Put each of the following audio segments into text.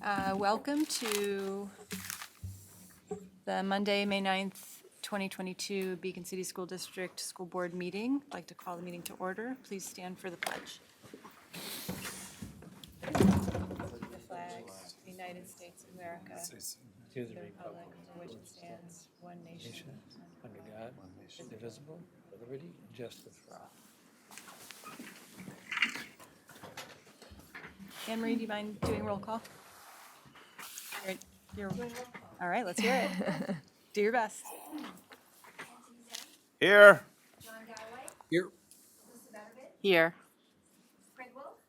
Welcome to the Monday, May 9th, 2022 Beacon City School District School Board meeting. I'd like to call the meeting to order. Please stand for the pledge. The flag of the United States of America, To the republic for which it stands, one nation, under God, indivisible, with liberty and justice for all. Anne Marie, do you mind doing roll call? All right, let's hear it. Do your best. Here. Here. Here.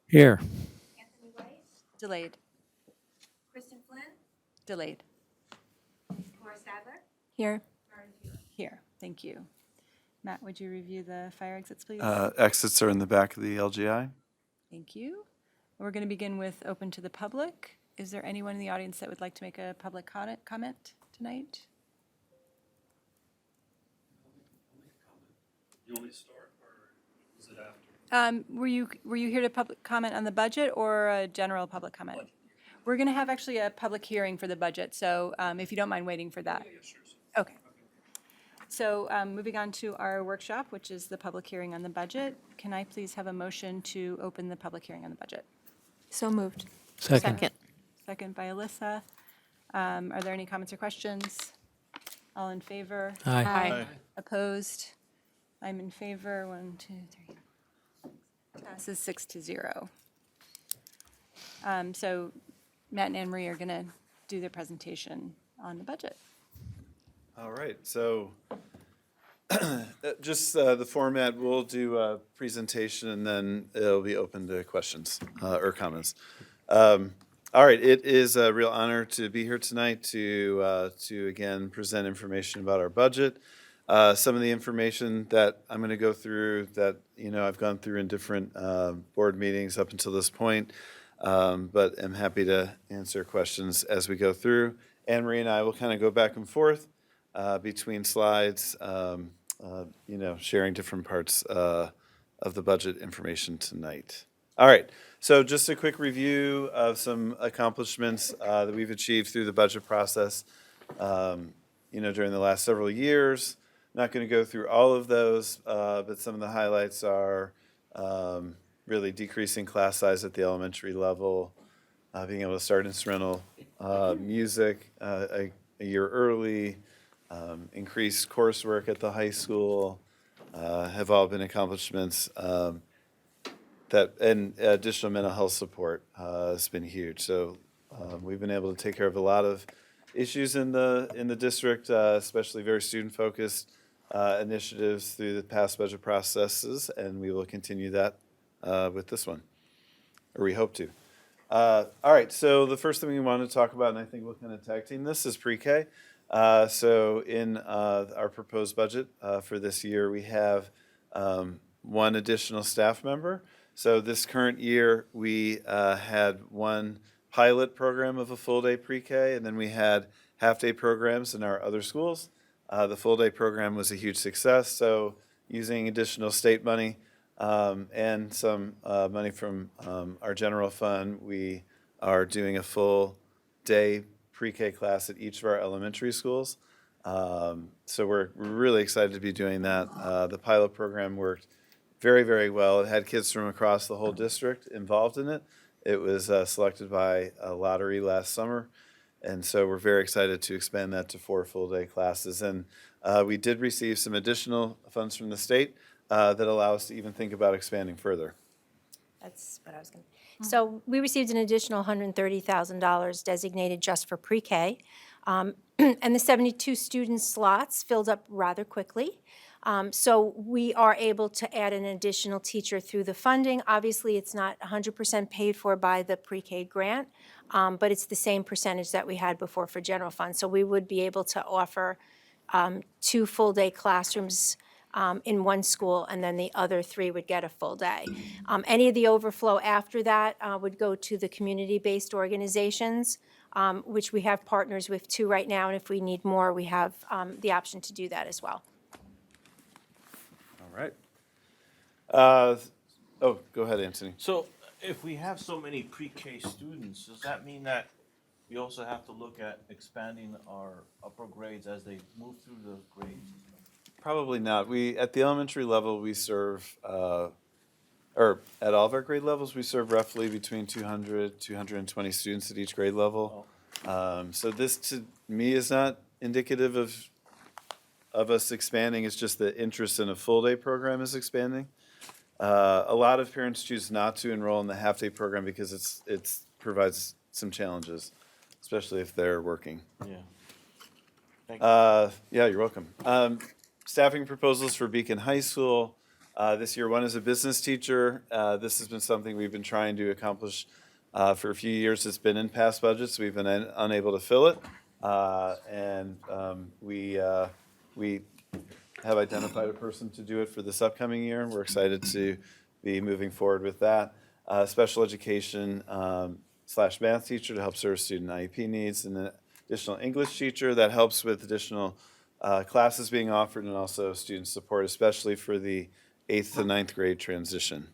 Here. Anthony White, Delayed. Kristen Flynn, Delayed. Laura Stadler, Here. Lauren Hughes. Here. Thank you. Matt, would you review the fire exits, please? Exits are in the back of the LGI. Thank you. We're going to begin with open to the public. Is there anyone in the audience that would like to make a public comment tonight? You want me to start, or is it after? Were you here to public comment on the budget or a general public comment? We're going to have actually a public hearing for the budget, so if you don't mind waiting for that. Yeah, sure. Okay. So moving on to our workshop, which is the public hearing on the budget. Can I please have a motion to open the public hearing on the budget? So moved. Second. Second by Alyssa. Are there any comments or questions? All in favor? Aye. Opposed? I'm in favor. 1, 2, 3. Passes 6-0. So Matt and Anne Marie are going to do their presentation on the budget. All right, so just the format, we'll do a presentation and then it'll be open to questions or comments. All right, it is a real honor to be here tonight to again present information about our budget. Some of the information that I'm going to go through that I've gone through in different board meetings up until this point, but I'm happy to answer questions as we go through. Anne Marie and I will kind of go back and forth between slides, sharing different parts of the budget information tonight. All right, so just a quick review of some accomplishments that we've achieved through the budget process, during the last several years. Not going to go through all of those, but some of the highlights are really decreasing class size at the elementary level, being able to start instrumental music a year early, increased coursework at the high school, have all been accomplishments. And additional mental health support has been huge. So we've been able to take care of a lot of issues in the district, especially very student-focused initiatives through the past budget processes, and we will continue that with this one, or we hope to. All right, so the first thing we want to talk about, and I think we'll kind of tag team this, is pre-K. So in our proposed budget for this year, we have one additional staff member. So this current year, we had one pilot program of a full-day pre-K, and then we had half-day programs in our other schools. The full-day program was a huge success, so using additional state money and some money from our general fund, we are doing a full-day pre-K class at each of our elementary schools. So we're really excited to be doing that. The pilot program worked very, very well. It had kids from across the whole district involved in it. It was selected by a lottery last summer, and so we're very excited to expand that to 4 full-day classes. And we did receive some additional funds from the state that allow us to even think about expanding further. That's what I was going to. So we received an additional $130,000 designated just for pre-K. And the 72 student slots filled up rather quickly. So we are able to add an additional teacher through the funding. Obviously, it's not 100% paid for by the pre-K grant, but it's the same percentage that we had before for general fund. So we would be able to offer 2 full-day classrooms in one school, and then the other 3 would get a full day. Any of the overflow after that would go to the community-based organizations, which we have partners with 2 right now, and if we need more, we have the option to do that as well. All right. Go ahead, Anthony. So if we have so many pre-K students, does that mean that we also have to look at expanding our upper grades as they move through the grades? Probably not. At the elementary level, we serve, or at all of our grade levels, we serve roughly between 200, 220 students at each grade level. So this, to me, is not indicative of us expanding. It's just the interest in a full-day program is expanding. A lot of parents choose not to enroll in the half-day program because it provides some challenges, especially if they're working. Yeah. Yeah, you're welcome. Staffing proposals for Beacon High School. This year, one is a business teacher. This has been something we've been trying to accomplish for a few years. It's been in past budgets. We've been unable to fill it. And we have identified a person to do it for this upcoming year, and we're excited to be moving forward with that. Special education / math teacher to help serve student IEP needs, and an additional English teacher that helps with additional classes being offered and also student support, especially for the 8th to 9th grade transition.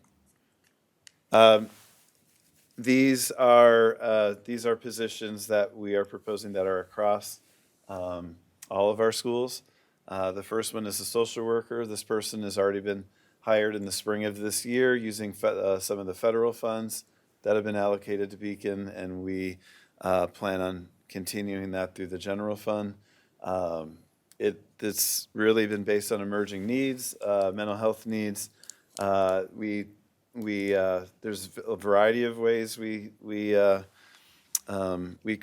These are positions that we are proposing that are across all of our schools. The first one is a social worker. This person has already been hired in the spring of this year using some of the federal funds that have been allocated to Beacon, and we plan on continuing that through the general fund. It's really been based on emerging needs, mental health needs. There's a variety of ways we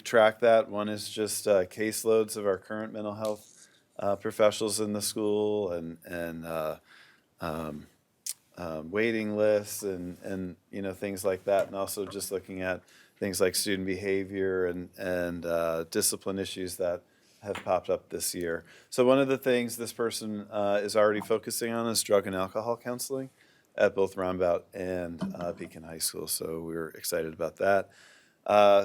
track that. One is just caseloads of our current mental health professionals in the school, and waiting lists, and things like that, and also just looking at things like student behavior and discipline issues that have popped up this year. So one of the things this person is already focusing on is drug and alcohol counseling at both Roundabout and Beacon High School. So we're excited about that.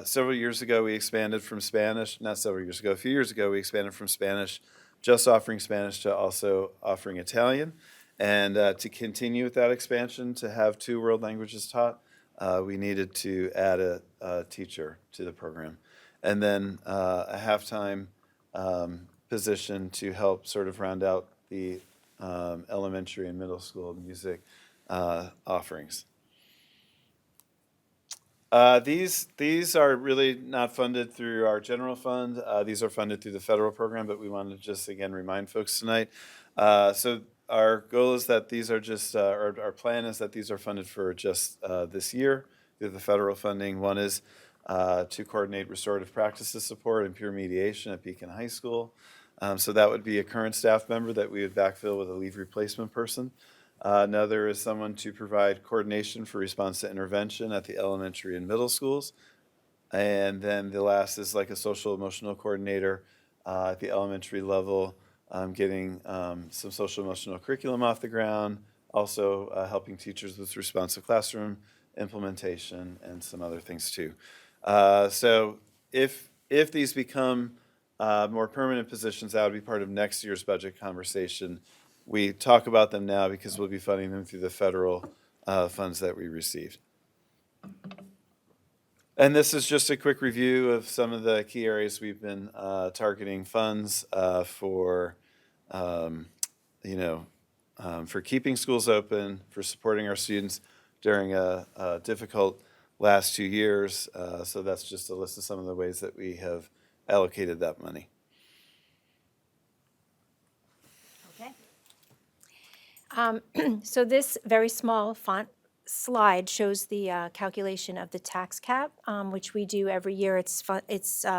Several years ago, we expanded from Spanish, not several years ago, a few years ago, we expanded from Spanish, just offering Spanish, to also offering Italian. And to continue with that expansion, to have 2 world languages taught, we needed to add a teacher to the program. And then a half-time position to help sort of round out the elementary and middle school music offerings. These are really not funded through our general fund. These are funded through the federal program, but we wanted to just, again, remind folks tonight. So our goal is that these are just, our plan is that these are funded for just this year through the federal funding. One is to coordinate restorative practices support and peer mediation at Beacon High School. So that would be a current staff member that we would backfill with a leave replacement person. Another is someone to provide coordination for response to intervention at the elementary and middle schools. And then the last is like a social emotional coordinator at the elementary level, getting some social emotional curriculum off the ground, also helping teachers with responsive classroom implementation and some other things too. So if these become more permanent positions, that would be part of next year's budget conversation. We talk about them now because we'll be funding them through the federal funds that we received. And this is just a quick review of some of the key areas we've been targeting funds for, for keeping schools open, for supporting our students during a difficult last 2 years. So that's just a list of some of the ways that we have allocated that money. So this very small font slide shows the calculation of the tax cap, which we do every year. It's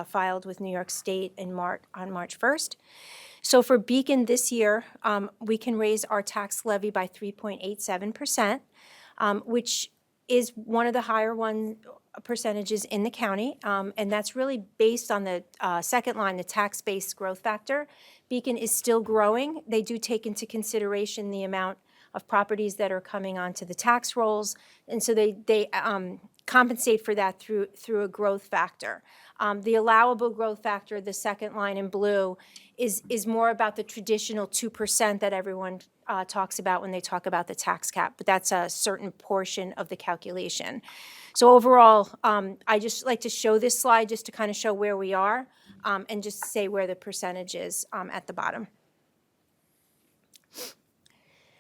filed with New York State on March 1st. So for Beacon this year, we can raise our tax levy by 3.87%, which is one of the higher percentages in the county, and that's really based on the second line, the tax-based growth factor. Beacon is still growing. They do take into consideration the amount of properties that are coming onto the tax rolls, and so they compensate for that through a growth factor. The allowable growth factor, the second line in blue, is more about the traditional 2% that everyone talks about when they talk about the tax cap, but that's a certain portion of the calculation. So overall, I just like to show this slide just to kind of show where we are and just say where the percentage is at the bottom.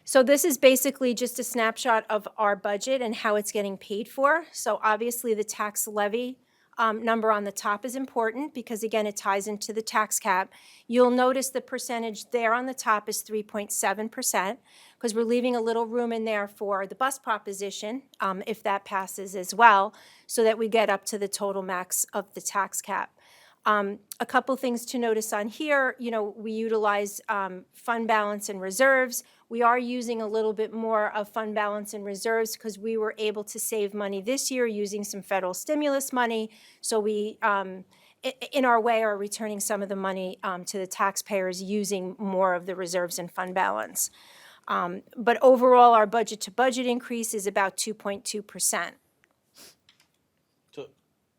So this is basically just a snapshot of our budget and how it's getting paid for. So obviously the tax levy number on the top is important because, again, it ties into the tax cap. You'll notice the percentage there on the top is 3.7% because we're leaving a little room in there for the bus proposition, if that passes as well, so that we get up to the total max of the tax cap. A couple things to notice on here, we utilize fund balance and reserves. We are using a little bit more of fund balance and reserves because we were able to save money this year using some federal stimulus money. So we, in our way, are returning some of the money to the taxpayers using more of the reserves and fund balance. But overall, our budget to budget increase is about 2.2%. So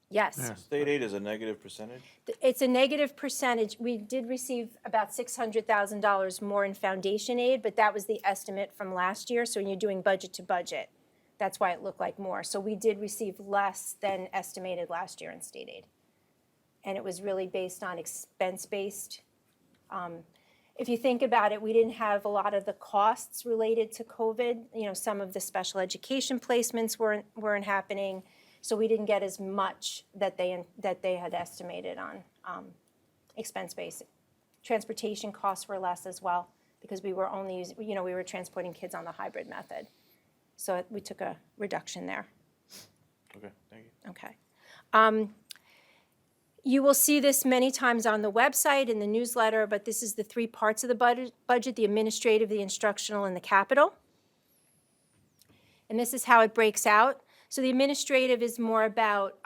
Yes. state aid is a negative percentage? It's a negative percentage. We did receive about $600,000 more in foundation aid, but that was the estimate from last year. So when you're doing budget to budget, that's why it looked like more. So we did receive less than estimated last year in state aid. And it was really based on expense-based. If you think about it, we didn't have a lot of the costs related to COVID. Some of the special education placements weren't happening. So we didn't get as much that they had estimated on expense base. Transportation costs were less as well because we were only using, we were transporting kids on the hybrid method. So we took a reduction there. Okay, thank you. Okay. You will see this many times on the website, in the newsletter, but this is the three parts of the budget, the administrative, the instructional, and the capital. And this is how it breaks out. So the administrative is more about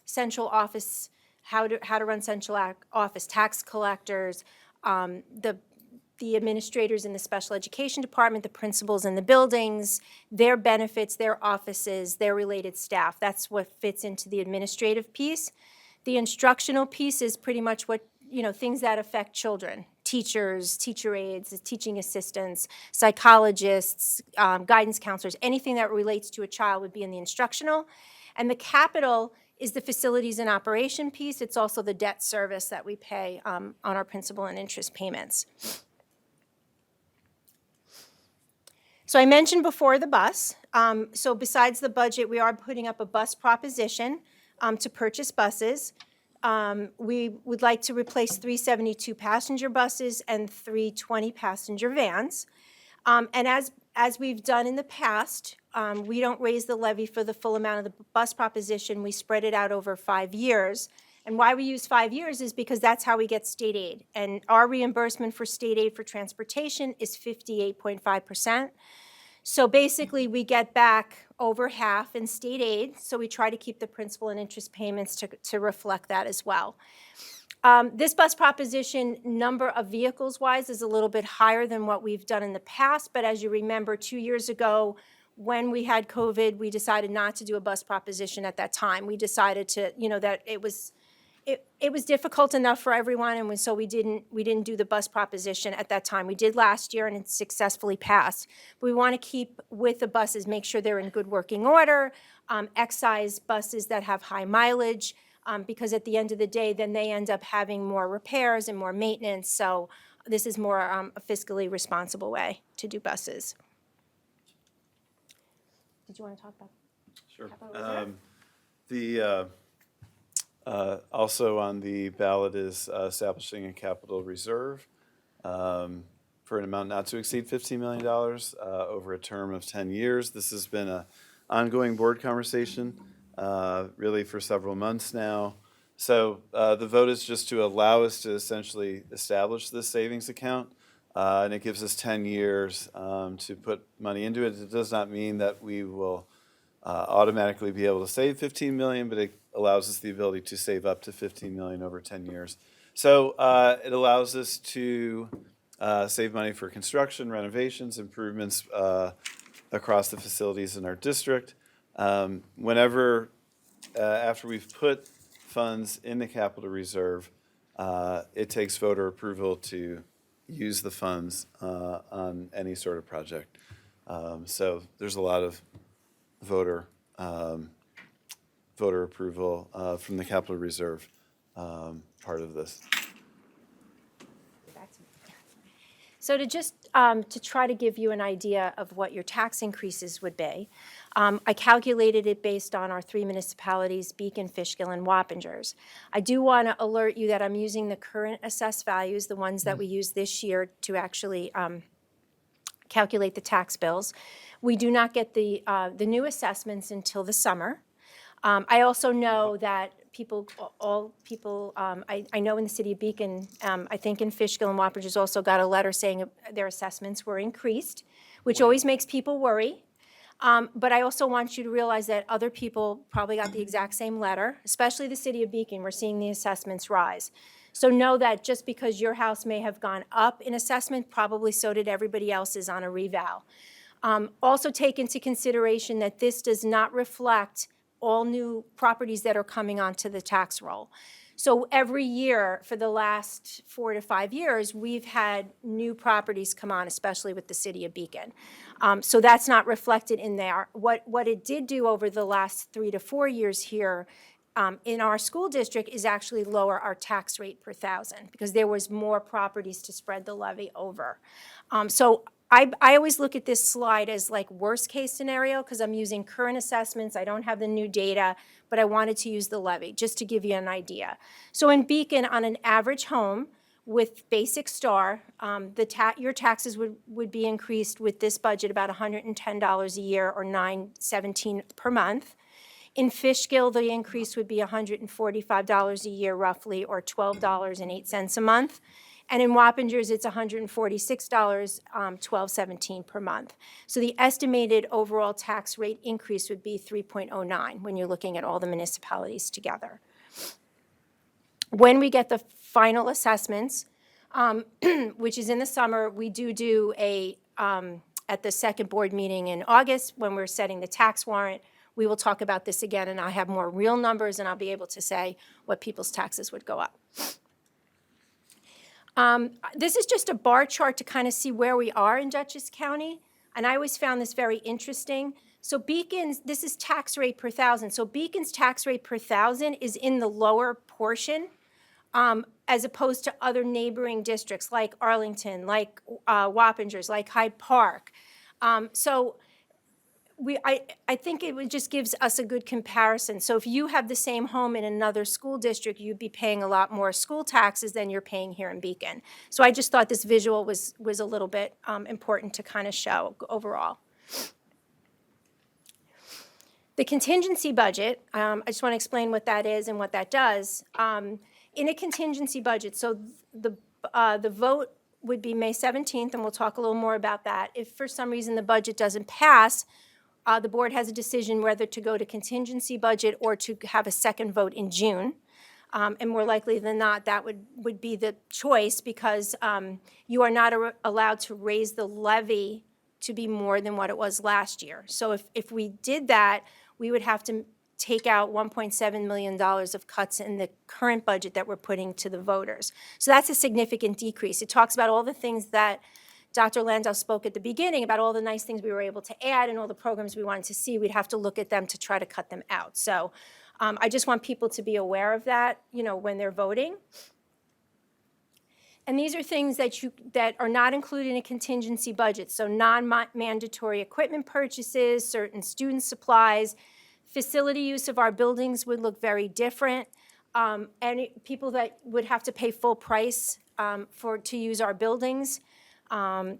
central office, how to run central office, tax collectors, the administrators in the special education department, the principals in the buildings, their benefits, their offices, their related staff. That's what fits into the administrative piece. The instructional piece is pretty much what, things that affect children. Teachers, teacher aides, teaching assistants, psychologists, guidance counselors, anything that relates to a child would be in the instructional. And the capital is the facilities and operation piece. It's also the debt service that we pay on our principal and interest payments. So I mentioned before the bus. So besides the budget, we are putting up a bus proposition to purchase buses. We would like to replace 3 72-passenger buses and 3 20-passenger vans. And as we've done in the past, we don't raise the levy for the full amount of the bus proposition. We spread it out over 5 years. And why we use 5 years is because that's how we get state aid. And our reimbursement for state aid for transportation is 58.5%. So basically, we get back over half in state aid, so we try to keep the principal and interest payments to reflect that as well. This bus proposition, number of vehicles-wise, is a little bit higher than what we've done in the past, but as you remember, 2 years ago, when we had COVID, we decided not to do a bus proposition at that time. We decided to, that it was difficult enough for everyone, and so we didn't do the bus proposition at that time. We did last year, and it successfully passed. But we want to keep with the buses, make sure they're in good working order, excise buses that have high mileage, because at the end of the day, then they end up having more repairs and more maintenance. So this is more a fiscally responsible way to do buses. Did you want to talk about Sure. capital reserve? Also on the ballot is establishing a capital reserve for an amount not to exceed $15 million over a term of 10 years. This has been an ongoing board conversation really for several months now. So the vote is just to allow us to essentially establish this savings account, and it gives us 10 years to put money into it. It does not mean that we will automatically be able to save $15 million, but it allows us the ability to save up to $15 million over 10 years. So it allows us to save money for construction, renovations, improvements across the facilities in our district. Whenever, after we've put funds in the capital reserve, it takes voter approval to use the funds on any sort of project. So there's a lot of voter approval from the capital reserve part of this. So to just, to try to give you an idea of what your tax increases would be, I calculated it based on our 3 municipalities, Beacon, Fishkill, and Wappingers. I do want to alert you that I'm using the current assessed values, the ones that we used this year to actually calculate the tax bills. We do not get the new assessments until the summer. I also know that I know in the city of Beacon, I think in Fishkill and Wappingers also got a letter saying their assessments were increased, which always makes people worry. But I also want you to realize that other people probably got the exact same letter, especially the city of Beacon. We're seeing the assessments rise. So know that just because your house may have gone up in assessment, probably so did everybody else's on a reval. Also take into consideration that this does not reflect all new properties that are coming onto the tax roll. So every year for the last 4 to 5 years, we've had new properties come on, especially with the city of Beacon. So that's not reflected in there. What it did do over the last 3 to 4 years here in our school district is actually lower our tax rate per thousand because there was more properties to spread the levy over. So I always look at this slide as like worst case scenario because I'm using current assessments. I don't have the new data, but I wanted to use the levy just to give you an idea. So in Beacon, on an average home with basic star, your taxes would be increased with this budget about $110 a year or $917 per month. In Fishkill, the increase would be $145 a year roughly or $12.08 a month. And in Wappingers, it's $146, $12.17 per month. So the estimated overall tax rate increase would be 3.09 when you're looking at all the municipalities together. When we get the final assessments, which is in the summer, we do at the second board meeting in August when we're setting the tax warrant, we will talk about this again and I'll have more real numbers and I'll be able to say what people's taxes would go up. This is just a bar chart to kind of see where we are in Dutchess County, and I always found this very interesting. So Beacon's, this is tax rate per thousand. So Beacon's tax rate per thousand is in the lower portion as opposed to other neighboring districts like Arlington, like Wappingers, like Hyde Park. So I think it just gives us a good comparison. So if you have the same home in another school district, you'd be paying a lot more school taxes than you're paying here in Beacon. So I just thought this visual was a little bit important to kind of show overall. The contingency budget, I just want to explain what that is and what that does. In a contingency budget, so the vote would be May 17th, and we'll talk a little more about that. If for some reason the budget doesn't pass, the board has a decision whether to go to contingency budget or to have a second vote in June. And more likely than not, that would be the choice because you are not allowed to raise the levy to be more than what it was last year. So if we did that, we would have to take out $1.7 million of cuts in the current budget that we're putting to the voters. So that's a significant decrease. It talks about all the things that Dr. Landau spoke at the beginning about all the nice things we were able to add and all the programs we wanted to see. We'd have to look at them to try to cut them out. So I just want people to be aware of that, when they're voting. And these are things that are not included in a contingency budget. So non-mandatory equipment purchases, certain student supplies, facility use of our buildings would look very different. And people that would have to pay full price to use our buildings.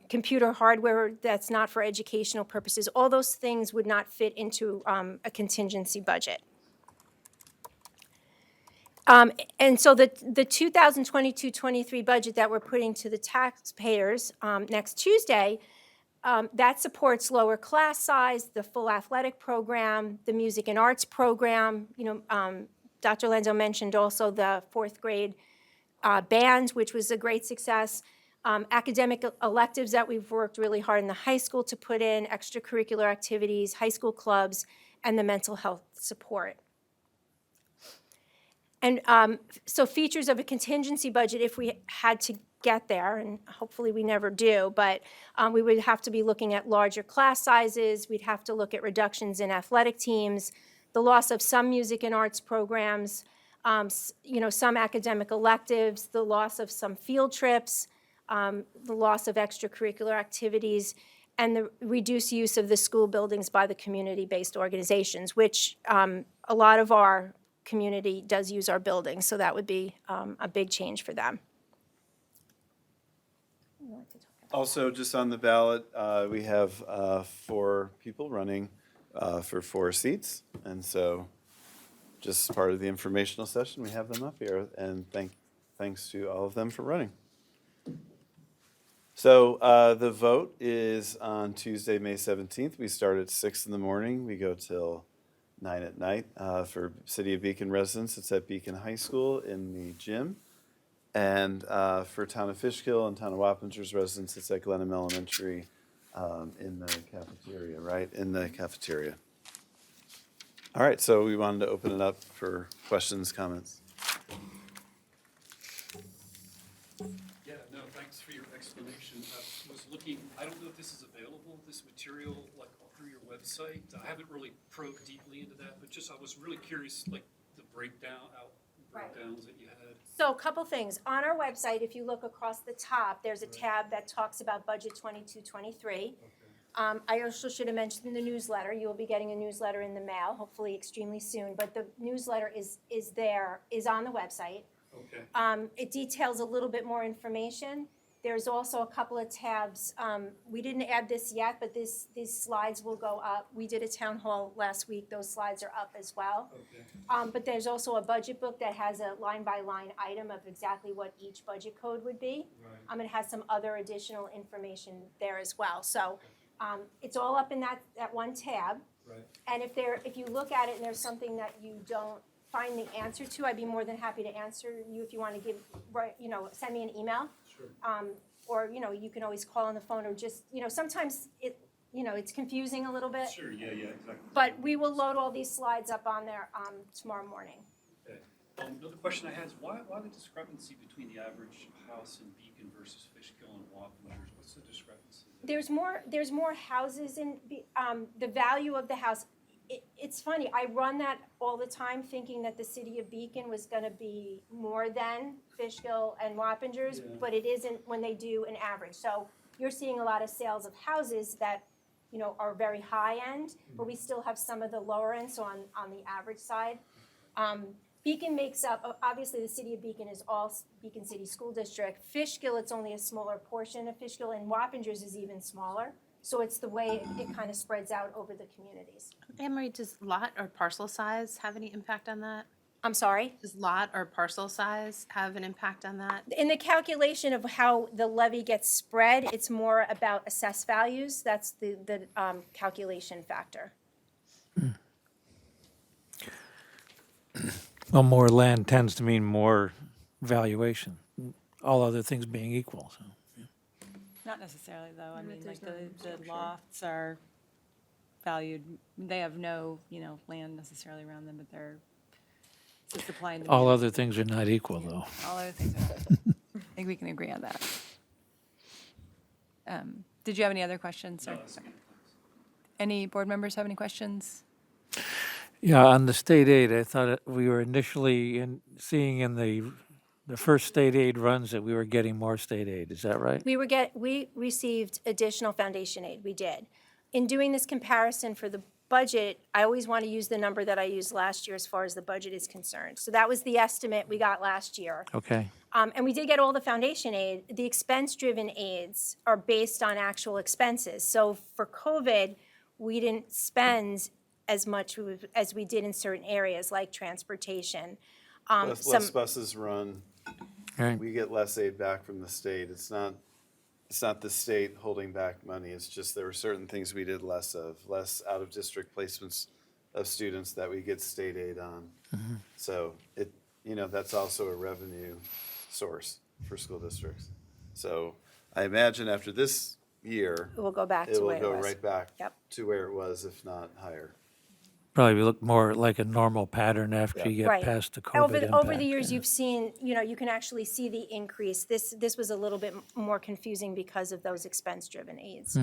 Computer hardware that's not for educational purposes, all those things would not fit into a contingency budget. And so the 2022-23 budget that we're putting to the taxpayers next Tuesday, that supports lower class size, the full athletic program, the music and arts program. Dr. Landau mentioned also the 4th grade band, which was a great success. Academic electives that we've worked really hard in the high school to put in, extracurricular activities, high school clubs, and the mental health support. And so features of a contingency budget, if we had to get there, and hopefully we never do, but we would have to be looking at larger class sizes. We'd have to look at reductions in athletic teams, the loss of some music and arts programs, some academic electives, the loss of some field trips, the loss of extracurricular activities, and the reduced use of the school buildings by the community-based organizations, which a lot of our community does use our buildings, so that would be a big change for them. Also, just on the ballot, we have 4 people running for 4 seats. And so just part of the informational session, we have them up here. And thanks to all of them for running. So the vote is on Tuesday, May 17th. We start at 6 in the morning. We go till 9 at night. For City of Beacon residents, it's at Beacon High School in the gym. And for Town of Fishkill and Town of Wappingers residents, it's at Glenham Elementary in the cafeteria, right? In the cafeteria. All right, so we wanted to open it up for questions, comments. Yeah, no, thanks for your explanation. I was looking, I don't know if this is available, this material, like through your website. I haven't really probed deeply into that, but just, I was really curious, like the breakdowns that you had. So a couple things. On our website, if you look across the top, there's a tab that talks about Budget 22-23. I also should have mentioned the newsletter. You will be getting a newsletter in the mail, hopefully extremely soon. But the newsletter is on the website. Okay. It details a little bit more information. There's also a couple of tabs. We didn't add this yet, but these slides will go up. We did a town hall last week. Those slides are up as well. Okay. But there's also a budget book that has a line-by-line item of exactly what each budget code would be. Right. It has some other additional information there as well. So it's all up in that one tab. Right. And if you look at it and there's something that you don't find the answer to, I'd be more than happy to answer you if you want to send me an email. Sure. Or, you can always call on the phone or just, sometimes it's confusing a little bit. Sure, yeah, exactly. But we will load all these slides up on there tomorrow morning. Okay. Another question I had is why the discrepancy between the average house in Beacon versus Fishkill and Wappingers? What's the discrepancy? There's more houses in the value of the house. It's funny, I run that all the time thinking that the city of Beacon was gonna be more than Fishkill and Wappingers, Yeah. but it isn't when they do an average. So you're seeing a lot of sales of houses that, are very high end, but we still have some of the lower end, so on the average side. Beacon makes up, obviously the city of Beacon is all Beacon City School District. Fishkill, it's only a smaller portion of Fishkill, and Wappingers is even smaller. So it's the way it kind of spreads out over the communities. Anne-Marie, does lot or parcel size have any impact on that? I'm sorry? Does lot or parcel size have an impact on that? In the calculation of how the levy gets spread, it's more about assessed values. That's the calculation factor. Well, more land tends to mean more valuation, all other things being equal, so. Not necessarily, though. I mean, like the lofts are valued, they have no, land necessarily around them, but they're it's a supply and demand. All other things are not equal, though. All other things are. I think we can agree on that. Did you have any other questions, sir? No, that's good. Thanks. Any board members have any questions? Yeah, on the state aid, I thought we were initially seeing in the first state aid runs that we were getting more state aid. Is that right? We received additional foundation aid. We did. In doing this comparison for the budget, I always want to use the number that I used last year as far as the budget is concerned. So that was the estimate we got last year. Okay. And we did get all the foundation aid. The expense-driven aids are based on actual expenses. So for COVID, we didn't spend as much as we did in certain areas like transportation. Less buses run. Right. We get less aid back from the state. It's not the state holding back money. It's just there were certain things we did less of, less out-of-district placements of students that we get state aid on. So that's also a revenue source for school districts. So I imagine after this year, We'll go back it to will where it go was. right back Yep. to where it was, if not higher. Probably look more like a normal pattern after you get Right. past the Over COVID the, impact. over the years, yeah. you've seen, you can actually see the increase. This was a little bit more confusing because of those expense-driven aids.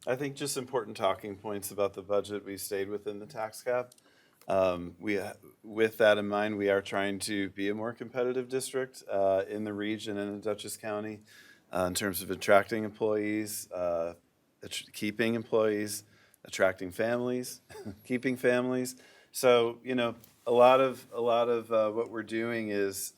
I think just important talking points about the budget, we stayed within the tax cap. With that in mind, we are trying to be a more competitive district in the region and in Dutchess County in terms of attracting employees, keeping employees, attracting families, keeping families. So, a lot of what we're doing is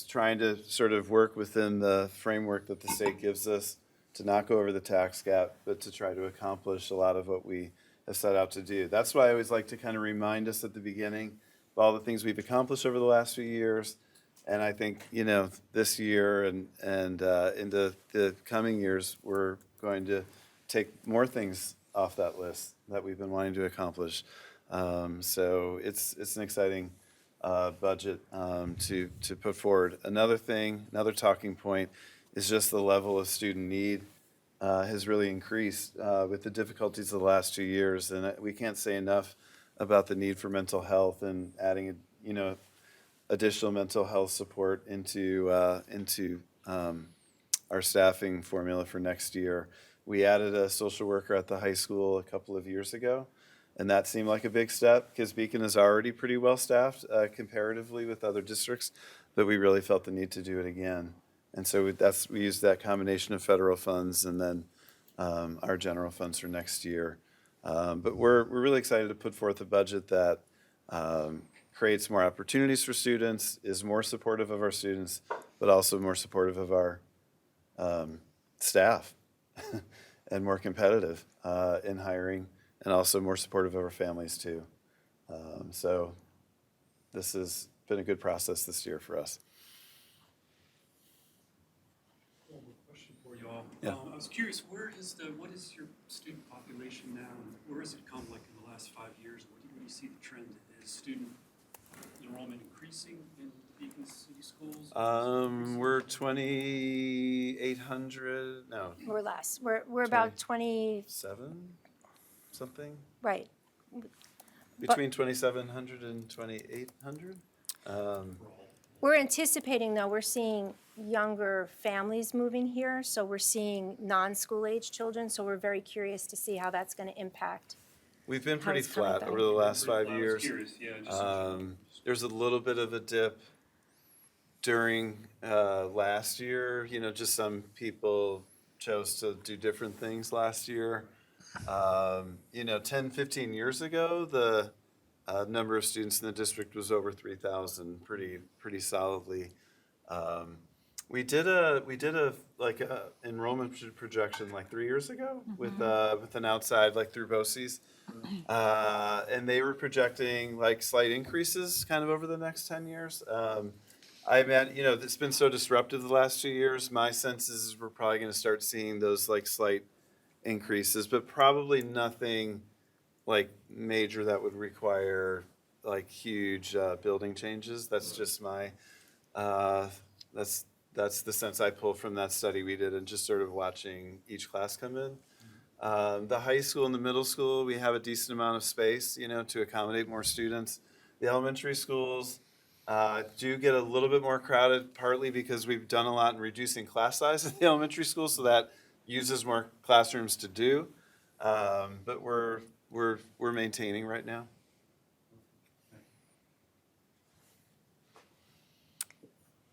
trying to sort of work within the framework that the state gives us to not go over the tax cap, but to try to accomplish a lot of what we have set out to do. That's why I always like to kind of remind us at the beginning of all the things we've accomplished over the last few years. And I think, this year and into the coming years, we're going to take more things off that list that we've been wanting to accomplish. So it's an exciting budget to put forward. Another talking point is just the level of student need has really increased with the difficulties of the last 2 years. And we can't say enough about the need for mental health and adding, additional mental health support into our staffing formula for next year. We added a social worker at the high school a couple of years ago, and that seemed like a big step because Beacon is already pretty well staffed comparatively with other districts, but we really felt the need to do it again. And so we used that combination of federal funds and then our general funds for next year. But we're really excited to put forth a budget that creates more opportunities for students, is more supportive of our students, but also more supportive of our staff and more competitive in hiring, and also more supportive of our families too. So this has been a good process this year for us. One more question for y'all. Yeah. I was curious, what is your student population now? And where has it come like in the last 5 years? Where do you see the trend? Is student enrollment increasing in Beacon City schools? We're 2,800, no, We're less. We're about 20, 7, something? right. Between 2,700 and 2,800? We're anticipating, though, we're seeing younger families moving here, so we're seeing non-school age children, so we're very curious to see how that's going to impact. We've been How pretty it's coming flat back. over the last 5 I was years. curious, yeah, just There's a little bit of a dip during last year. Just some people chose to do different things last year. 10, 15 years ago, the number of students in the district was over 3,000, pretty solidly. We did a enrollment projection like 3 years ago with an outside through BOCES, and they were projecting slight increases kind of over the next 10 years. It's been so disruptive the last 2 years. My sense is we're probably going to start seeing those slight increases, but probably nothing major that would require huge building changes. That's just my that's the sense I pulled from that study we did and just sort of watching each class come in. The high school and the middle school, we have a decent amount of space, to accommodate more students. The elementary schools do get a little bit more crowded, partly because we've done a lot in reducing class size at the elementary school, so that uses more classrooms to do. But we're maintaining right now.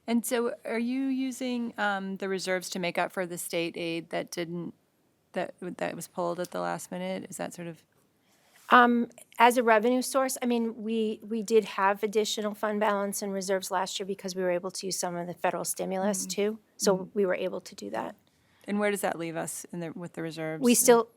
And so are you using the reserves to make up for the state aid that was pulled at the last minute? Is that sort of? As a revenue source, we did have additional fund balance and reserves last year because we were able to use some of the federal stimulus too. So we were able to do that. And where does that leave us with the reserves? We still,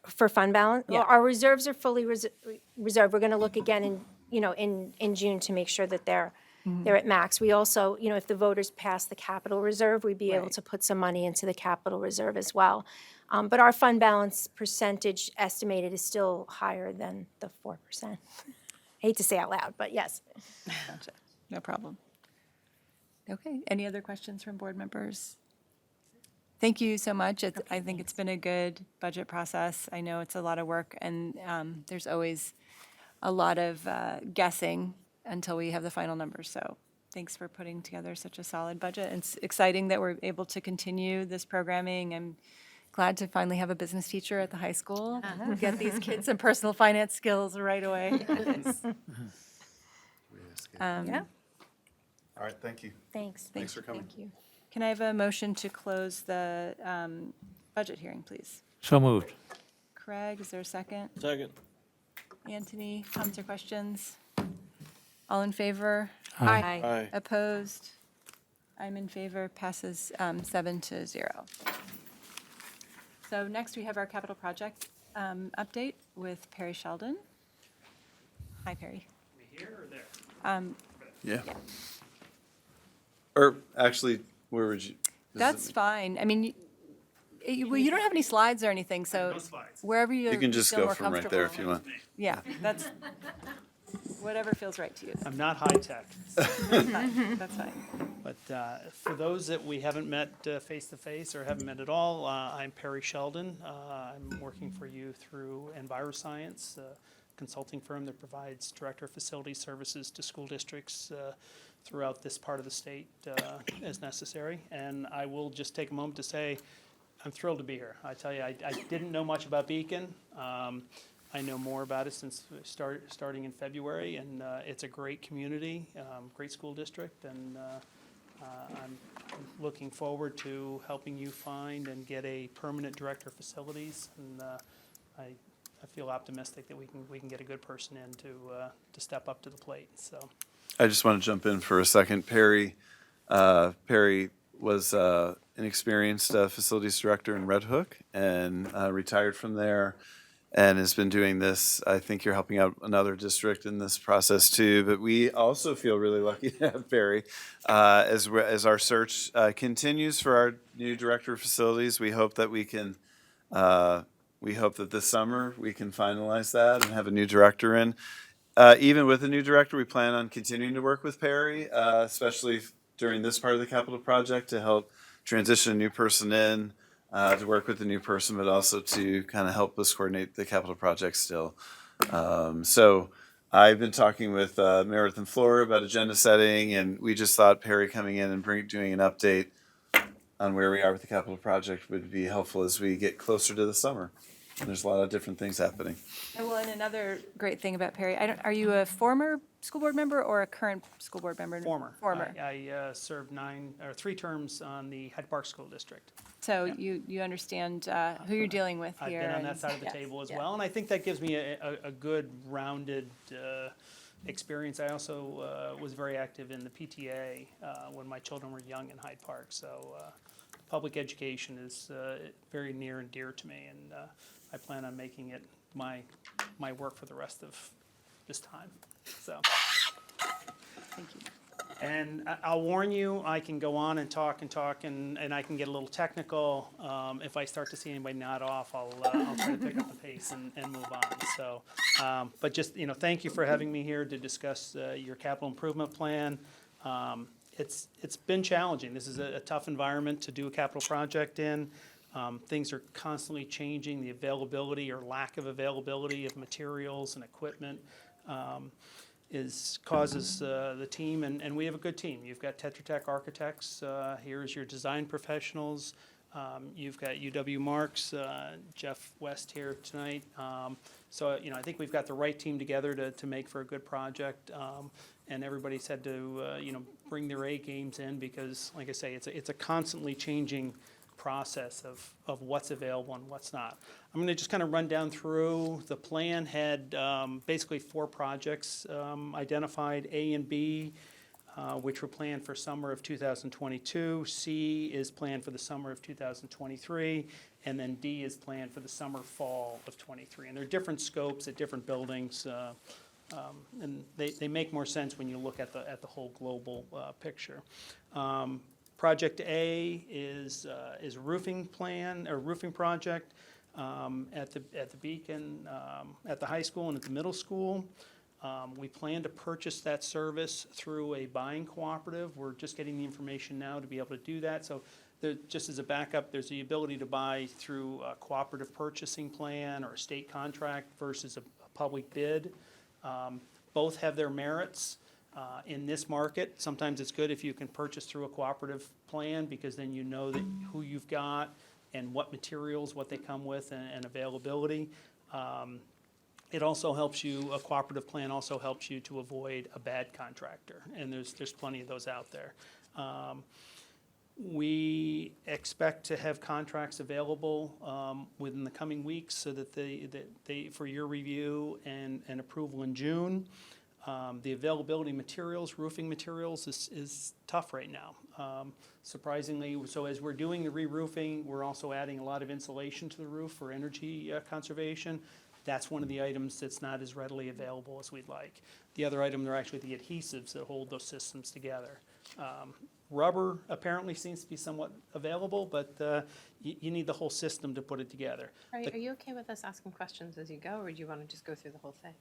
for fund balance, Yeah. our reserves are fully reserved. We're going to look again in June to make sure that they're at max. We also, if the voters pass the capital reserve, we'd be able Right. to put some money into the capital reserve as well. But our fund balance percentage estimated is still higher than the 4%. I hate to say out loud, but yes. Gotcha. No problem. Okay, any other questions from board members? Thank you so much. I think it's been a good budget process. I know it's a lot of work, and there's always a lot of guessing until we have the final numbers. So thanks for putting together such a solid budget. It's exciting that we're able to continue this programming. I'm glad to finally have a business teacher at the high school. Get these kids some personal finance skills right away. Yeah, All right, thank you. thanks. Thanks for coming. Thank you. Can I have a motion to close the budget hearing, please? So moved. Craig, is there a second? Second. Anthony, comments or questions? All in favor? Aye. Aye. Opposed? I'm in favor, passes 7-0. So next, we have our capital project update with Perry Sheldon. Hi, Perry. Here or there? Yeah. Or actually, where would you? That's fine. I mean, well, you don't have any slides or anything, so No slides. wherever you You can just feel go more from right there if comfortable. you want. Yeah, that's whatever feels right to you. I'm not high-tech, That's fine. That's fine. but for those that we haven't met face-to-face or haven't met at all, I'm Perry Sheldon. I'm working for you through EnviroScience, a consulting firm that provides director of facility services to school districts throughout this part of the state as necessary. And I will just take a moment to say, I'm thrilled to be here. I tell you, I didn't know much about Beacon. I know more about it since starting in February, and it's a great community, great school district, and I'm looking forward to helping you find and get a permanent director of facilities. And I feel optimistic that we can get a good person in to step up to the plate. So. I just want to jump in for a second. Perry was an experienced facilities director in Red Hook and retired from there and has been doing this. I think you're helping out another district in this process too, but we also feel really lucky to have Perry as our search continues for our new director of facilities. We hope that this summer we can finalize that and have a new director in. Even with a new director, we plan on continuing to work with Perry, especially during this part of the capital project to help transition a new person in, to work with the new person, but also to kind of help us coordinate the capital project still. So I've been talking with Meredith and Flora about agenda setting, and we just thought Perry coming in and doing an update on where we are with the capital project would be helpful as we get closer to the summer. And there's a lot of different things happening. Well, and another great thing about Perry, are you a former school board member or a current school board member? Former. Former. I served 3 terms on the Hyde Park School District. So you understand who you're dealing with I've here. been on and- that side of the yes, table as yeah. well, and I think that gives me a good rounded experience. I also was very active in the PTA when my children were young in Hyde Park, so public education is very near and dear to me, and I plan on making it my work for the rest of this time. So. Thank you. And I'll warn you, I can go on and talk, and I can get a little technical. If I start to see anybody nod off, I'll try to pick up the pace and move on. So, but just, thank you for having me here to discuss your capital improvement plan. It's been challenging. This is a tough environment to do a capital project in. Things are constantly changing. The availability or lack of availability of materials and equipment causes the team, and we have a good team. You've got Tetra Tech architects. Here's your design professionals. You've got UW Marks, Jeff West here tonight. So I think we've got the right team together to make for a good project. And everybody's had to bring their A games in because, like I say, it's a constantly changing process of what's available and what's not. I'm going to just kind of run down through. The plan had basically 4 projects identified, A and B, which were planned for summer of 2022. C is planned for the summer of 2023, and then D is planned for the summer, fall of 23. And they're different scopes at different buildings, and they make more sense when you look at the whole global picture. Project A is a roofing plan or roofing project at the Beacon, at the high school and at the middle school. We plan to purchase that service through a buying cooperative. We're just getting the information now to be able to do that. So just as a backup, there's the ability to buy through a cooperative purchasing plan or a state contract versus a public bid. Both have their merits. In this market, sometimes it's good if you can purchase through a cooperative plan, because then you know that who you've got and what materials, what they come with, and availability. It also helps you, a cooperative plan also helps you to avoid a bad contractor, and there's plenty of those out there. We expect to have contracts available within the coming weeks so that they for your review and approval in June. The availability of materials, roofing materials, is tough right now. Surprisingly, so as we're doing the re-roofing, we're also adding a lot of insulation to the roof for energy conservation. That's one of the items that's not as readily available as we'd like. The other item are actually the adhesives that hold those systems together. Rubber apparently seems to be somewhat available, but you need the whole system to put it together. Are you okay with us asking questions as you go, or do you want to just go through the whole thing?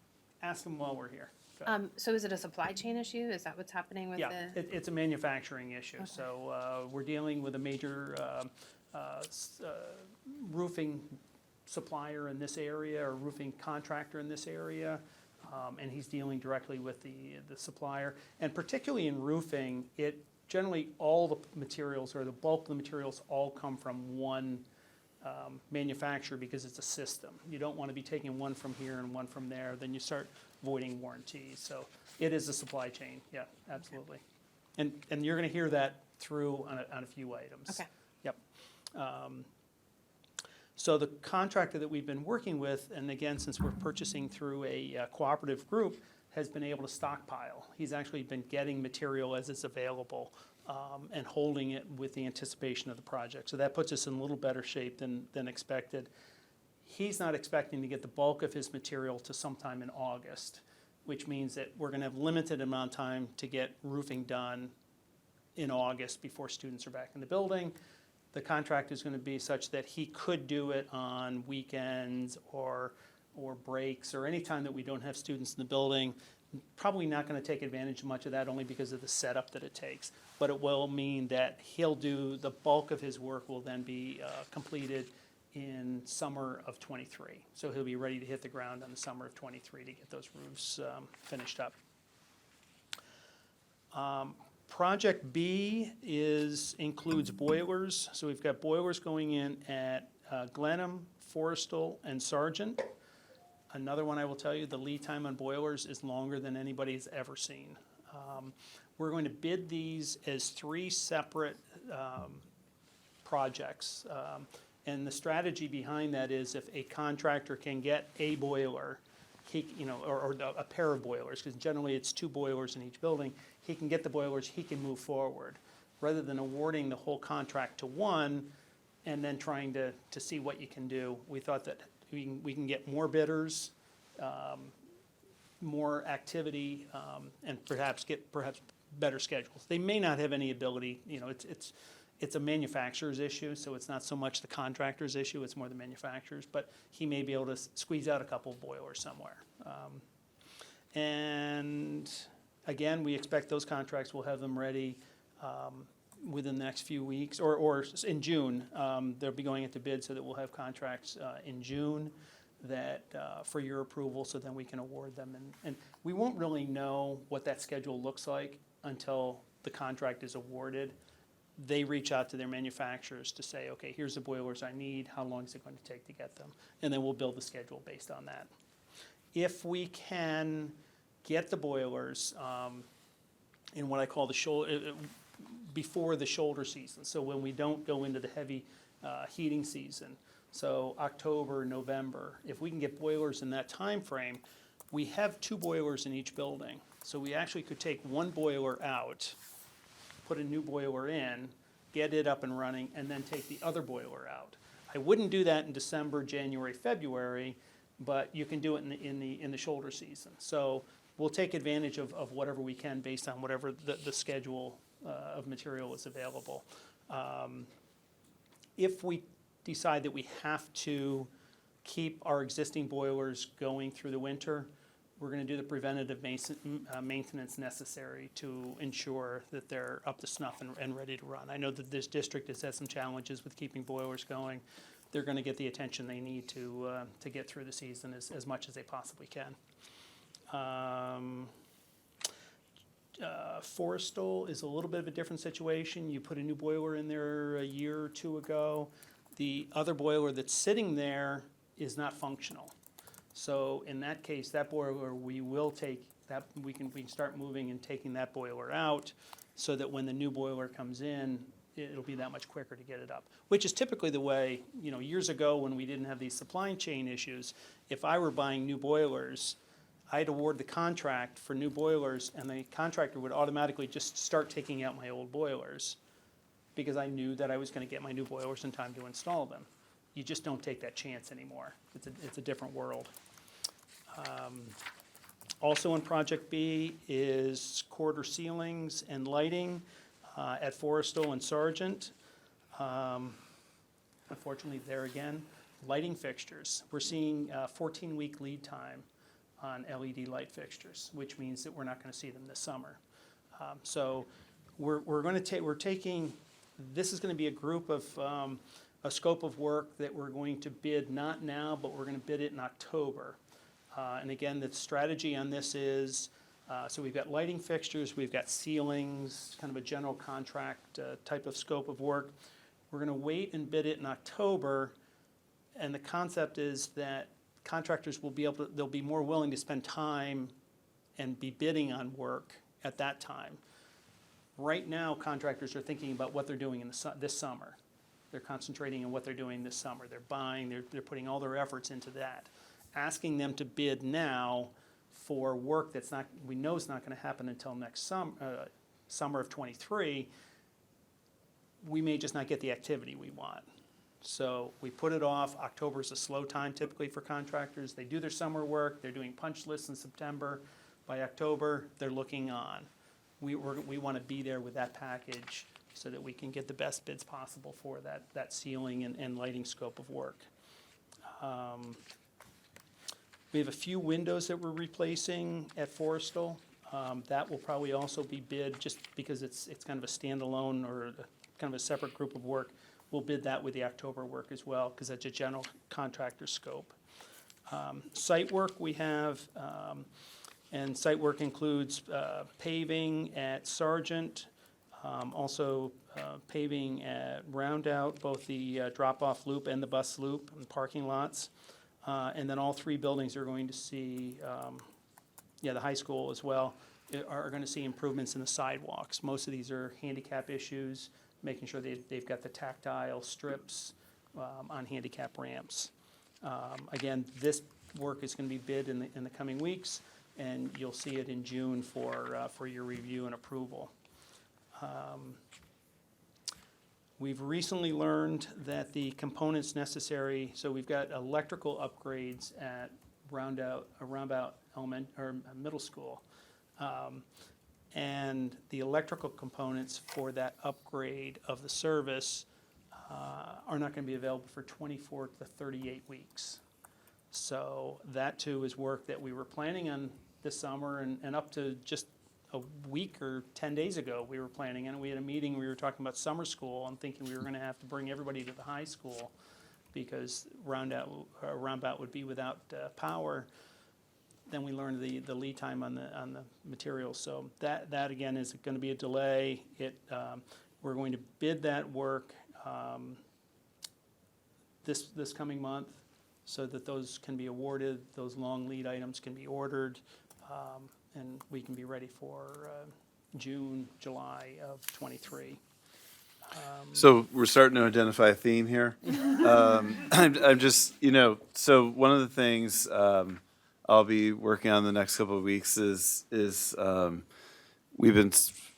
Ask them while we're here. Go ahead. So is it a supply chain issue? Is that what's happening with Yeah, it's a manufacturing issue. Okay. So we're dealing with a major roofing supplier in this area, or roofing contractor in this area, and he's dealing directly with the supplier. And particularly in roofing, generally all the materials, or the bulk of the materials, all come from one manufacturer, because it's a system. You don't want to be taking one from here and one from there, then you start voiding warranties. So it is a supply chain, yeah, absolutely. And you're going to hear that through on a few items. Okay. Yep. So the contractor that we've been working with, and again, since we're purchasing through a cooperative group, has been able to stockpile. He's actually been getting material as it's available, and holding it with the anticipation of the project. So that puts us in a little better shape than expected. He's not expecting to get the bulk of his material to sometime in August, which means that we're going to have limited amount of time to get roofing done in August before students are back in the building. The contract is going to be such that he could do it on weekends or breaks, or any time that we don't have students in the building. Probably not going to take advantage of much of that, only because of the setup that it takes. But it will mean that he'll do, the bulk of his work will then be completed in summer of '23. So he'll be ready to hit the ground in the summer of '23 to get those roofs finished up. Project B includes boilers. So we've got boilers going in at Glenham, Forrestal, and Sargent. Another one I will tell you, the lead time on boilers is longer than anybody's ever seen. We're going to bid these as 3 separate projects. And the strategy behind that is, if a contractor can get a boiler, or a pair of boilers, because generally it's 2 boilers in each building, he can get the boilers, he can move forward, rather than awarding the whole contract to one and then trying to see what you can do. We thought that we can get more bidders, more activity, and perhaps get better schedules. They may not have any ability, it's a manufacturer's issue, so it's not so much the contractor's issue, it's more the manufacturer's, but he may be able to squeeze out a couple of boilers somewhere. And again, we expect those contracts, we'll have them ready within the next few weeks, or in June. They'll be going into bid, so that we'll have contracts in June that for your approval, so then we can award them. And we won't really know what that schedule looks like until the contract is awarded. They reach out to their manufacturers to say, okay, here's the boilers I need, how long is it going to take to get them? And then we'll build the schedule based on that. If we can get the boilers in what I call the shoulder, before the shoulder season, so when we don't go into the heavy heating season, so October, November, if we can get boilers in that time frame, we have 2 boilers in each building. So we actually could take one boiler out, put a new boiler in, get it up and running, and then take the other boiler out. I wouldn't do that in December, January, February, but you can do it in the shoulder season. So we'll take advantage of whatever we can based on whatever the schedule of material is available. If we decide that we have to keep our existing boilers going through the winter, we're gonna do the preventative maintenance necessary to ensure that they're up to snuff and ready to run. I know that this district has had some challenges with keeping boilers going. They're gonna get the attention they need to get through the season as much as they possibly can. Forrestal is a little bit of a different situation. You put a new boiler in there a year or two ago. The other boiler that's sitting there is not functional. So in that case, that boiler, we will take that, we can start moving and taking that boiler out so that when the new boiler comes in, it'll be that much quicker to get it up. Which is typically the way, years ago when we didn't have these supply chain issues, if I were buying new boilers, I'd award the contract for new boilers and the contractor would automatically just start taking out my old boilers because I knew that I was gonna get my new boilers in time to install them. You just don't take that chance anymore. It's a different world. Also in Project B is corridor ceilings and lighting at Forrestal and Sargent. Unfortunately, there again, lighting fixtures. We're seeing a 14-week lead time on LED light fixtures, which means that we're not going to see them this summer. So we're taking, this is going to be a group of, a scope of work that we're going to bid not now, but we're going to bid it in October. And again, the strategy on this is, so we've got lighting fixtures, we've got ceilings, kind of a general contract type of scope of work. We're going to wait and bid it in October, and the concept is that contractors will be able to, they'll be more willing to spend time and be bidding on work at that time. Right now, contractors are thinking about what they're doing in this summer. They're concentrating on what they're doing this summer. They're buying, they're putting all their efforts into that. Asking them to bid now for work that's not, we know is not going to happen until next summer of '23, we may just not get the activity we want. So we put it off. October is a slow time typically for contractors. They do their summer work. They're doing punch lists in September. By October, they're looking on. We want to be there with that package so that we can get the best bids possible for that ceiling and lighting scope of work. We have a few windows that we're replacing at Forrestal. That will probably also be bid just because it's kind of a standalone or kind of a separate group of work. We'll bid that with the October work as well because that's a general contractor scope. Site work we have, and site work includes paving at Sargent, also paving at Roundout, both the drop-off loop and the bus loop and parking lots. And then all three buildings are going to see, the high school as well, are going to see improvements in the sidewalks. Most of these are handicap issues, making sure they've got the tactile strips on handicap ramps. Again, this work is going to be bid in the coming weeks, and you'll see it in June for your review and approval. We've recently learned that the components necessary, so we've got electrical upgrades at Roundout Middle School. And the electrical components for that upgrade of the service are not going to be available for 24 to 38 weeks. So that too is work that we were planning on this summer and up to just a week or 10 days ago we were planning on. We had a meeting, we were talking about summer school. I'm thinking we were going to have to bring everybody to the high school because Roundabout would be without power. Then we learned the lead time on the materials. So that again is going to be a delay. We're going to bid that work this coming month so that those can be awarded, those long lead items can be ordered, and we can be ready for June, July of '23. So we're starting to identify a theme here. I'm just, so one of the things I'll be working on the next couple of weeks is we've been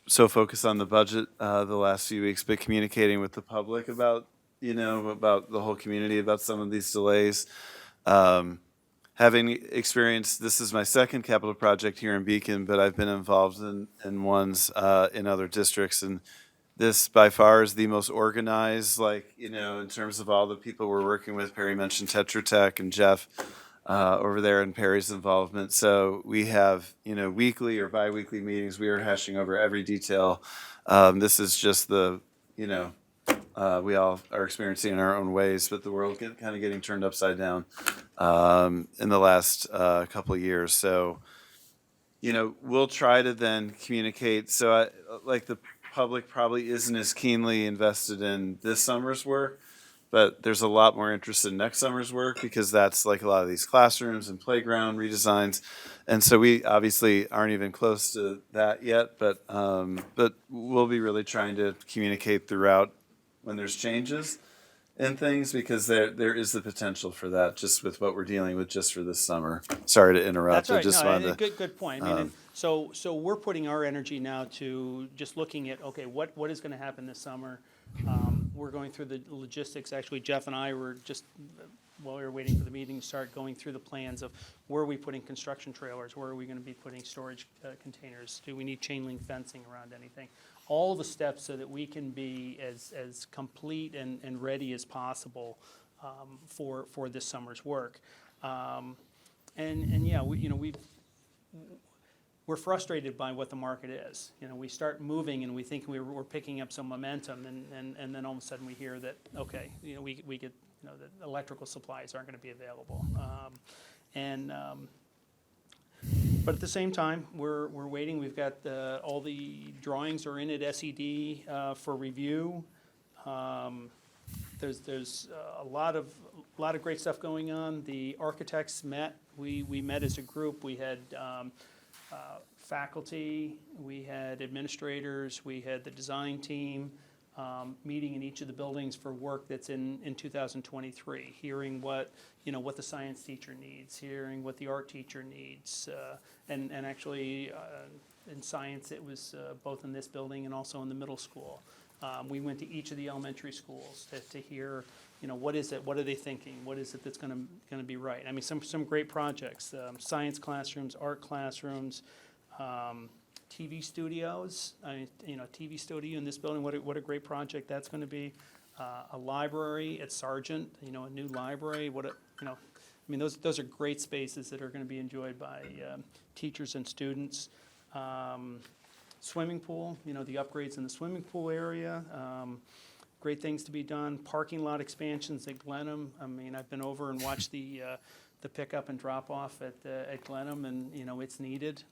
so focused on the budget the last few weeks, but communicating with the public about the whole community about some of these delays. Having experienced, this is my second capital project here in Beacon, but I've been involved in ones in other districts, and this by far is the most organized, in terms of all the people we're working with. Perry mentioned Tetra Tech and Jeff. over there in Perry's involvement. So we have, weekly or biweekly meetings. We are hashing over every detail. This is just we all are experiencing in our own ways, but the world kind of getting turned upside down in the last couple of years. So, we'll try to then communicate. So, the public probably isn't as keenly invested in this summer's work, but there's a lot more interest in next summer's work because that's like a lot of these classrooms and playground redesigns. And so we obviously aren't even close to that yet, but we'll be really trying to communicate throughout when there's changes and things, because there is the potential for that just with what we're dealing with just for this summer. Sorry to interrupt. That's right. I just No, wanted to. good point. I mean, and so we're putting our energy now to just looking at, okay, what is going to happen this summer? We're going through the logistics. Actually, Jeff and I were just, while we were waiting for the meeting to start, going through the plans of where are we putting construction trailers? Where are we going to be putting storage containers? Do we need chain link fencing around anything? All the steps so that we can be as complete and ready as possible for this summer's work. And yeah, we're frustrated by what the market is. We start moving and we think we're picking up some momentum, and then all of a sudden we hear that, okay, we get, that electrical supplies aren't going to be available. But at the same time, we're waiting. We've got all the drawings are in at SED for review. There's a lot of great stuff going on. The architects met. We met as a group. We had faculty, we had administrators, we had the design team meeting in each of the buildings for work that's in 2023, hearing what the science teacher needs, hearing what the art teacher needs, and actually in science it was both in this building and also in the middle school. We went to each of the elementary schools to hear, what is it? What are they thinking? What is it that's going to be right? I mean, some great projects: science classrooms, art classrooms, TV studios. TV studio in this building. What a great project that's going to be. A library at Sargent. A new library. Those are great spaces that are going to be enjoyed by teachers and students. Swimming pool, the upgrades in the swimming pool area, great things to be done. Parking lot expansions at Glenham. I've been over and watched the pickup and drop off at Glenham, and it's needed.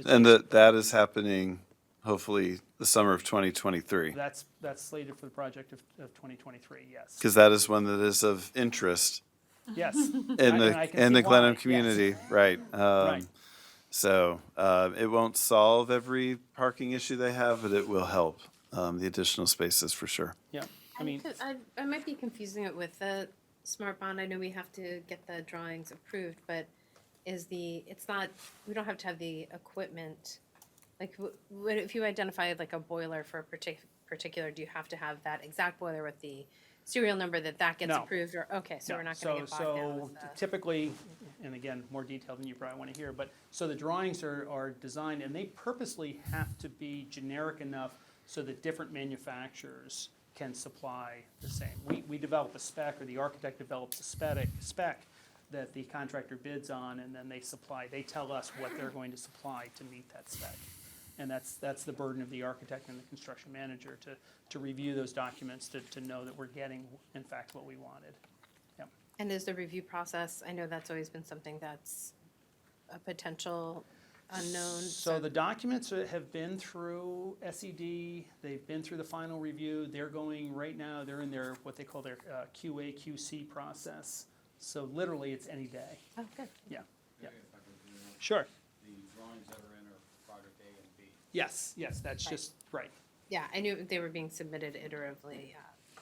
And that is happening, hopefully, the summer of 2023. That's slated for the project of 2023. Yes. Because that is one that is of interest Yes. in I can the see why, Glenham yes. community, right? Right. So it won't solve every parking issue they have, but it will help the additional spaces for sure. Yeah. I might be confusing it with the smart bond. I know we have to get the drawings approved, but it's not, we don't have to have the equipment. Like, if you identify like a boiler for a particular, do you have to have that exact boiler with the serial number that gets No. approved? Or, okay, so No. we're not gonna get bogged down So with the. typically, and again, more detail than you probably want to hear, but so the drawings are designed, and they purposely have to be generic enough so that different manufacturers can supply the same. We develop a spec, or the architect develops a spec that the contractor bids on, and then they tell us what they're going to supply to meet that spec. And that's the burden of the architect and the construction manager to review those documents to know that we're getting, in fact, what we wanted. Yep. And is the review process, I know that's always been something that's a potential unknown. So the documents have been through SED, they've been through the final review, they're going, right now, they're in their, what they call their QA, QC process. So literally, it's any day. Oh, good. Yeah, yeah. Sure. The drawings that are in are project A and B. Yes, that's just, right. Yeah, I knew they were being submitted iteratively.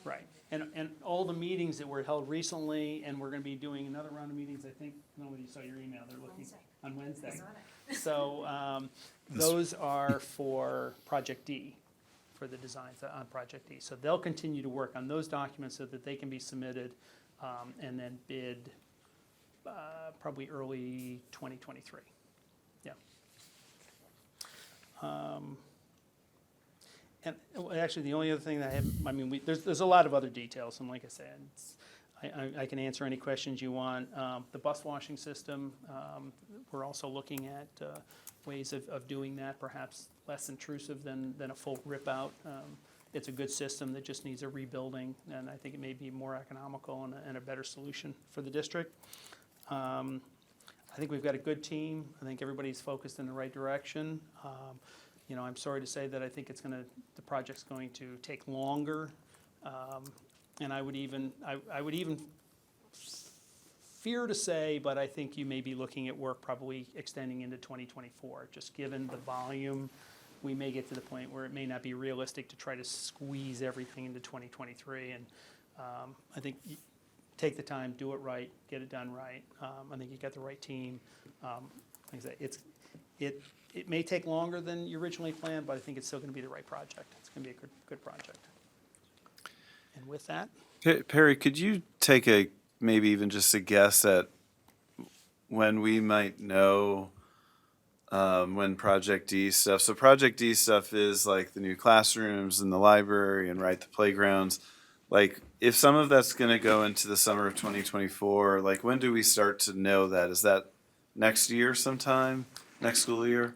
Right, and all the meetings that were held recently, and we're gonna be doing another round of meetings, I think, I don't know whether you saw your email, they're looking on Wednesday. So, those are for Project D, for the designs on Project D. So they'll continue to work on those documents so that they can be submitted, and then bid, probably early 2023, yeah. And actually, the only other thing that I have, there's a lot of other details, and like I said, I can answer any questions you want. The bus washing system, we're also looking at ways of doing that, perhaps less intrusive than a full rip out. It's a good system that just needs a rebuilding, and I think it may be more economical and a better solution for the district. I think we've got a good team. I think everybody's focused in the right direction. You know, I'm sorry to say that I think the project's going to take longer. And I would even fear to say, but I think you may be looking at work probably extending into 2024. Just given the volume, we may get to the point where it may not be realistic to try to squeeze everything into 2023. And I think take the time, do it right, get it done right. I think you got the right team. Like I said, it may take longer than you originally planned, but I think it's still going to be the right project. It's going to be a good project. And with that, Perry, could you take maybe even just a guess at when we might know when Project D stuff? So Project D stuff is like the new classrooms and the library and the playgrounds. Like, if some of that's going to go into the summer of 2024, like when do we start to know that? Is that next year sometime? Next school year?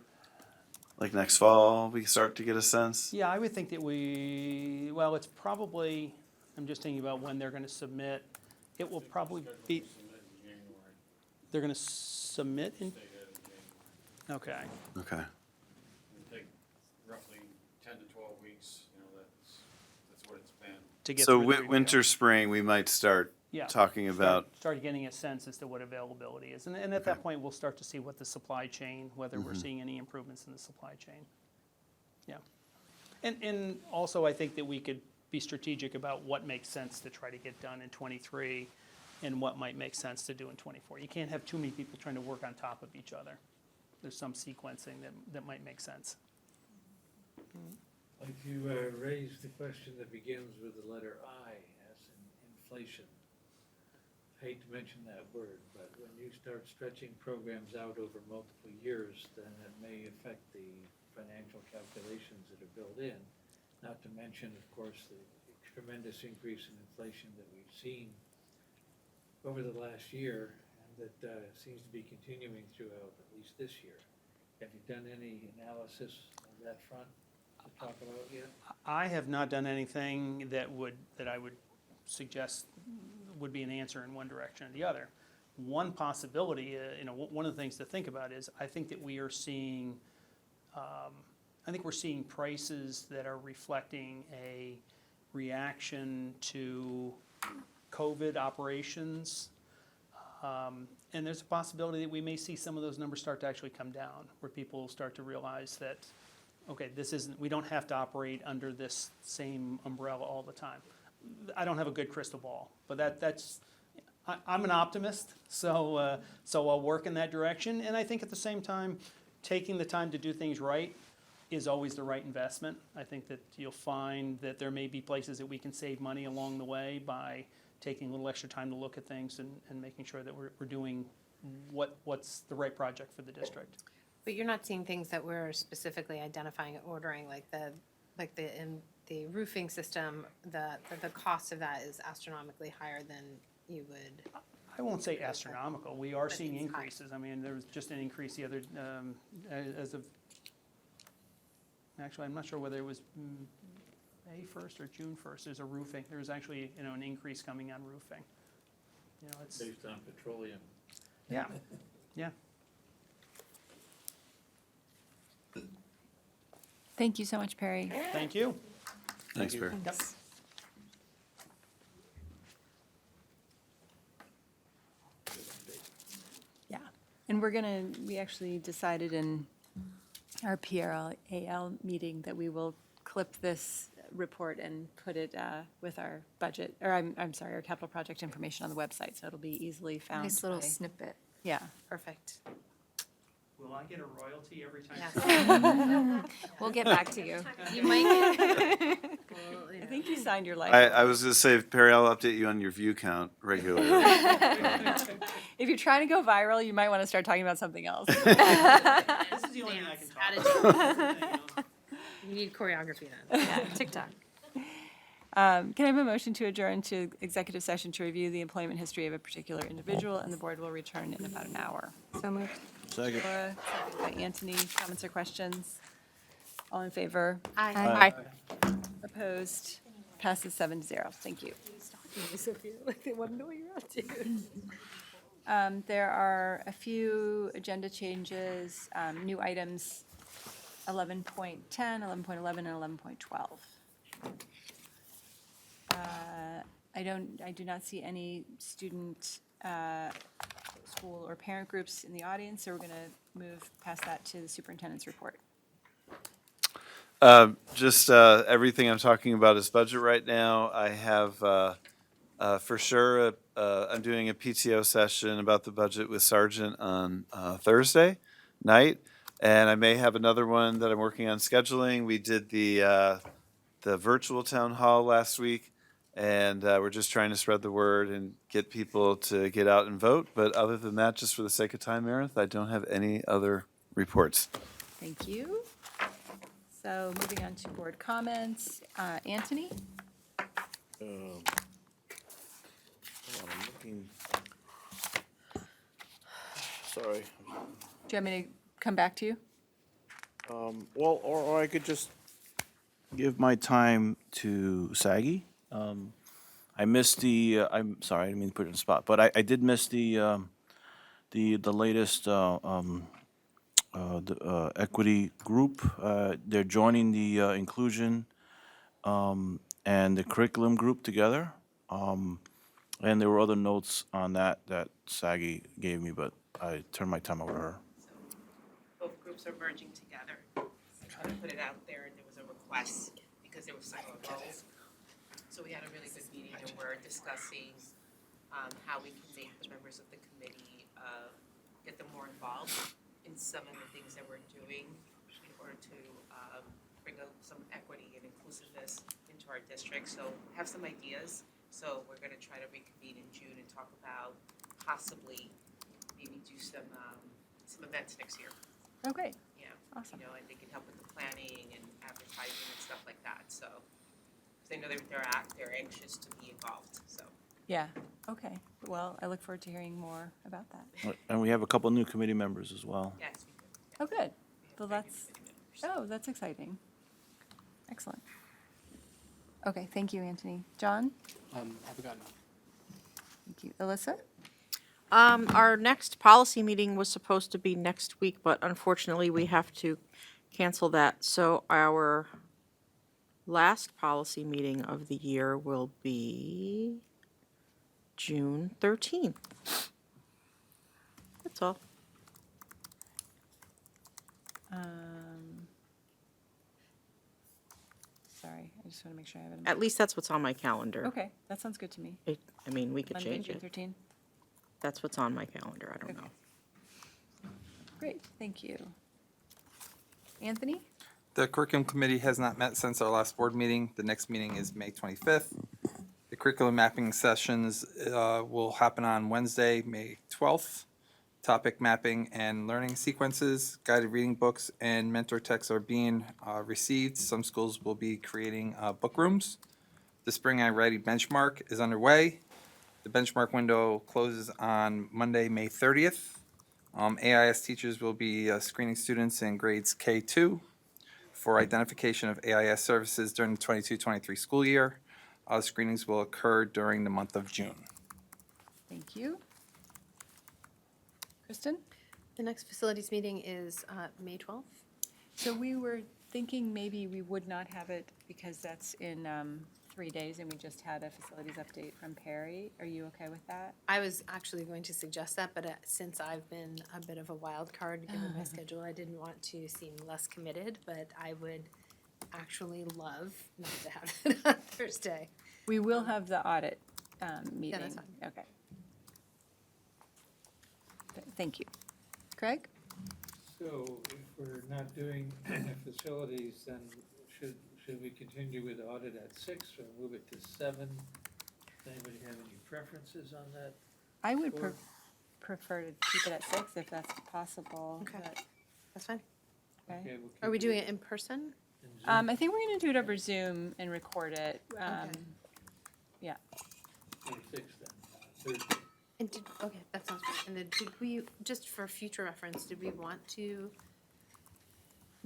Like next fall, we start to get a sense? yeah, I would think that it's probably, I'm just thinking about when they're going to submit. It will probably be, they're going to submit in, okay. Okay. It'll take roughly 10 to 12 weeks, you know, that's what it's been. To get So through the review. winter, spring, we might start Yeah. talking about. Start getting a sense as to what availability is. And at that point, we'll start to see what the supply chain, whether we're seeing any improvements in the supply chain. Yeah. And also, I think that we could be strategic about what makes sense to try to get done in '23 and what might make sense to do in '24. You can't have too many people trying to work on top of each other. There's some sequencing that might make sense. Like you raised the question that begins with the letter I, as in inflation. Hate to mention that word, but when you start stretching programs out over multiple years, then it may affect the financial calculations that are built in. Not to mention, of course, the tremendous increase in inflation that we've seen over the last year, and that seems to be continuing throughout at least this year. Have you done any analysis on that front to talk about yet? I have not done anything that I would suggest would be an answer in one direction or the other. One possibility, one of the things to think about is I think that we are seeing, prices that are reflecting a reaction to COVID operations. And there's a possibility that we may see some of those numbers start to actually come down, where people start to realize that, okay, we don't have to operate under this same umbrella all the time. I don't have a good crystal ball, but I'm an optimist, so I'll work in that direction. And I think at the same time, taking the time to do things right is always the right investment. I think that you'll find that there may be places that we can save money along the way by taking a little extra time to look at things and making sure that we're doing what's the right project for the district. But you're not seeing things that we're specifically identifying and ordering, like the roofing system, the cost of that is astronomically higher than you would. I won't say astronomical. We are But seeing it's high. increases. I mean, there was just an increase the other, as of, actually, I'm not sure whether it was May 1st or June 1st. There's a roofing. There's actually, an increase coming on roofing. It's Based on petroleum. yeah, yeah. Thank you so much, Perry. Thank you. Thanks, Barry. Yep. Yeah. And we actually decided in our PRAL meeting that we will clip this report and put it with our budget, or I'm sorry, our capital project information on the website, so it'll be easily found. Nice little by- snippet. Yeah. Perfect. Will I get a royalty every time? Yes. We'll get back to you. You might get, I think you signed your life. I was going to say, Perry, I'll update you on your view count regularly. If you're trying to go viral, you might want to start talking about something else. This is the only thing I can Dance, talk about. You need choreography then. Yeah, TikTok. Can I have a motion to adjourn to executive session to review the employment history of a particular individual, and the board will return in about an hour? So moved. Second. Laura, second by Anthony. Comments or questions? All in favor? Aye. Opposed? Passes 7-0. Thank you. Like they want to know what you're up to. There are a few agenda changes, new items, 11.10, 11.11, and 11.12. I do not see any student, school, or parent groups in the audience, so we're going to move past that to the superintendent's report. Just everything I'm talking about is budget right now. I have for sure I'm doing a PTO session about the budget with Sergeant on Thursday night, and I may have another one that I'm working on scheduling. We did the virtual town hall last week, and we're just trying to spread the word and get people to get out and vote. But other than that, just for the sake of time, Meredith, I don't have any other reports. Thank you. So moving on to board comments. Anthony? Hold on, I'm looking. Sorry. Do you want me to come back to you? Well, or I could just give my time to Saggy. I missed the, I'm sorry, I didn't mean to put it on the spot, but I did miss the latest, equity group. They're joining the inclusion and the curriculum group together. And there were other notes on that Saggy gave me, but I turned my time over to her. Both groups are merging together. Trying to put it out there, and there was a request because there were several roles. So we had a really good meeting, and we're discussing how we can make the members of the committee get them more involved in some of the things that we're doing in order to bring out some equity and inclusiveness into our district. So we have some ideas. So we're going to try to reconvene in June and talk about possibly maybe do some events next year. Oh, great. Yeah. Awesome. You know, and they can help with the planning and advertising and stuff like that. So, because I know they're anxious to be involved. So. Yeah, okay. Well, I look forward to hearing more about that. And we have a couple new committee members as well. Yes. We could. Oh, good. We have Well, very that's, good committee members. oh, that's exciting. Excellent. Okay, thank you, Anthony. John? I've got none. Thank you. Alyssa? Our next policy meeting was supposed to be next week, but unfortunately, we have to cancel that. So our last policy meeting of the year will be June 13th. That's all. Sorry, I just want to make sure I have it. At least that's what's on my calendar. Okay, that sounds good to me. I mean, we could Monday, change June it. 13. That's what's on my calendar. I don't Okay. know. Great, thank you. Anthony? The curriculum committee has not met since our last board meeting. The next meeting is May 25th. The curriculum mapping sessions will happen on Wednesday, May 12th. Topic mapping and learning sequences, guided reading books, and mentor texts are being received. Some schools will be creating book rooms. The Spring iReady benchmark is underway. The benchmark window closes on Monday, May 30th. AIS teachers will be screening students in grades K2 for identification of AIS services during the 22-23 school year. Screenings will occur during the month of June. Thank you. Kristen? The next facilities meeting is May 12th. So we were thinking maybe we would not have it because that's in 3 days and we just had a facilities update from Perry. Are you okay with that? I was actually going to suggest that, but since I've been a bit of a wild card given my schedule, I didn't want to seem less committed, but I would actually love not to have it on Thursday. We will have the audit meeting. that's fine. Okay. Thank you. Craig? So if we're not doing facilities, then should we continue with audit at 6 or move it to 7? Does anybody have any preferences on that? I would Sure. prefer to keep it at 6 if that's possible. Okay. but- That's fine. Okay. We'll Are we keep doing it in person? in Zoom? I think we're gonna do it over Zoom and record it. Yeah. 26th then, Thursday. And did, okay, that sounds great. And then did we, just for future reference, did we want to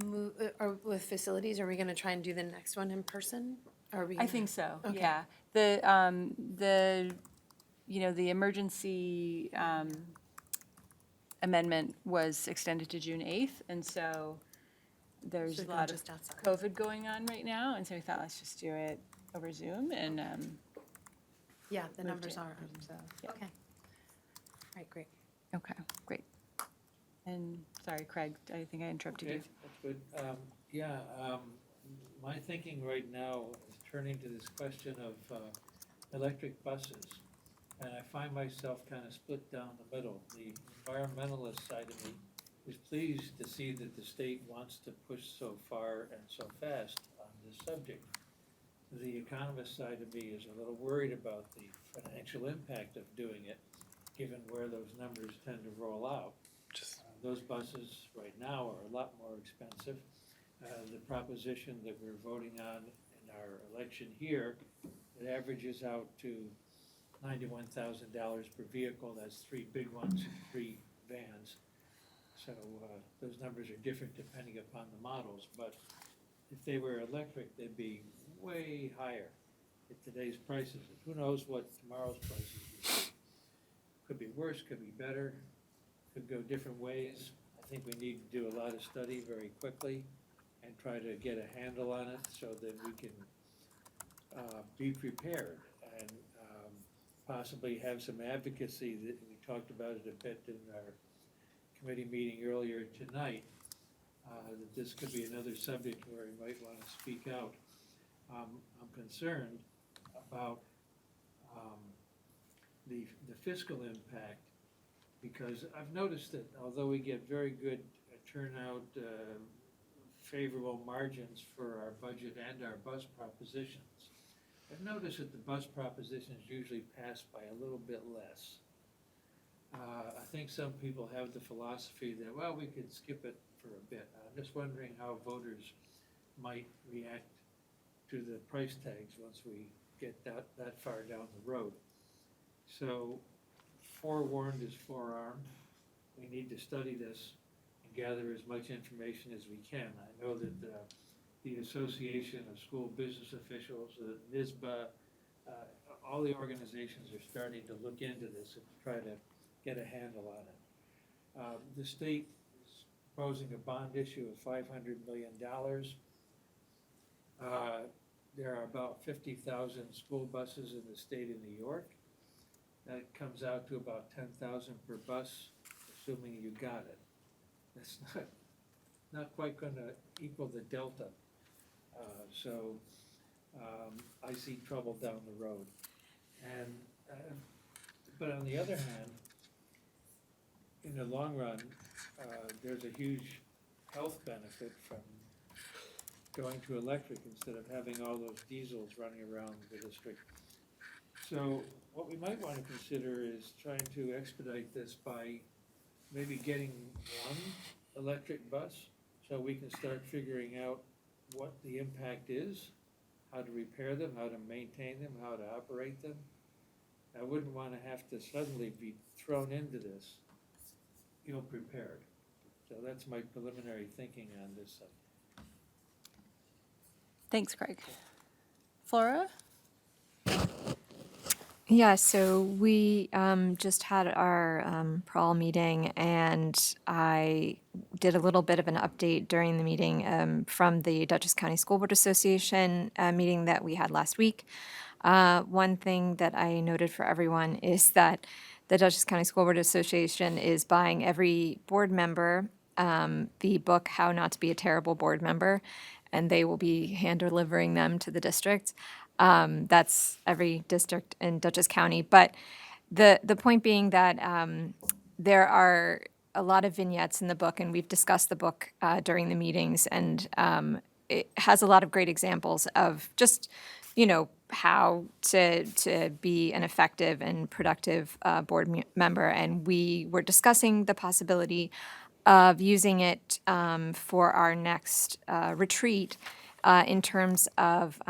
move, or with facilities, are we gonna try and do the next one in person? Are we I gonna- think so, Okay. yeah. The emergency amendment was extended to June 8th, and so there's So a go lot of just outside. COVID going on right now, and so we thought, let's just do it over Zoom, and, Yeah, the moved numbers it. are, so, Yeah. okay. Right, great. okay, great. And, sorry, Craig, I think I interrupted Okay, you. that's good. My thinking right now is turning to this question of electric buses. And I find myself kind of split down the middle. The environmentalist side of me is pleased to see that the state wants to push so far and so fast on this subject. The economist side of me is a little worried about the financial impact of doing it, given where those numbers tend to roll out. Those buses right now are a lot more expensive. The proposition that we're voting on in our election here, it averages out to $91,000 per vehicle. That's 3 big ones and 3 vans. So those numbers are different depending upon the models, but if they were electric, they'd be way higher at today's prices. And who knows what tomorrow's prices will be. Could be worse, could be better, could go different ways. I think we need to do a lot of study very quickly and try to get a handle on it so that we can be prepared and possibly have some advocacy. That we talked about it a bit in our committee meeting earlier tonight, that this could be another subject where we might want to speak out. I'm concerned about the fiscal impact, because I've noticed that although we get very good turnout, favorable margins for our budget and our bus propositions, I've noticed that the bus propositions usually pass by a little bit less. I think some people have the philosophy that, well, we could skip it for a bit. I'm just wondering how voters might react to the price tags once we get that far down the road. So forewarned is forearmed. We need to study this and gather as much information as we can. I know that the Association of School Business Officials, NISBA, all the organizations are starting to look into this and try to get a handle on it. The state is proposing a bond issue of $500 million. There are about 50,000 school buses in the state of New York. That comes out to about 10,000 per bus, assuming you got it. That's not quite gonna equal the delta. So I see trouble down the road. And, but on the other hand, in the long run, there's a huge health benefit from going to electric instead of having all those diesels running around the district. So what we might want to consider is trying to expedite this by maybe getting one electric bus so we can start figuring out what the impact is, how to repair them, how to maintain them, how to operate them. I wouldn't want to have to suddenly be thrown into this ill-prepared. So that's my preliminary thinking on this subject. Thanks, Craig. Flora? Yeah, so we just had our prawl meeting, and I did a little bit of an update during the meeting from the Dutchess County School Board Association meeting that we had last week. One thing that I noted for everyone is that the Dutchess County School Board Association is buying every board member the book, How Not to Be a Terrible Board Member, and they will be hand-delivering them to the district. That's every district in Dutchess County. But the point being that there are a lot of vignettes in the book, and we've discussed the book during the meetings, and it has a lot of great examples of just, how to be an effective and productive board member. And we were discussing the possibility of using it for our next retreat in terms of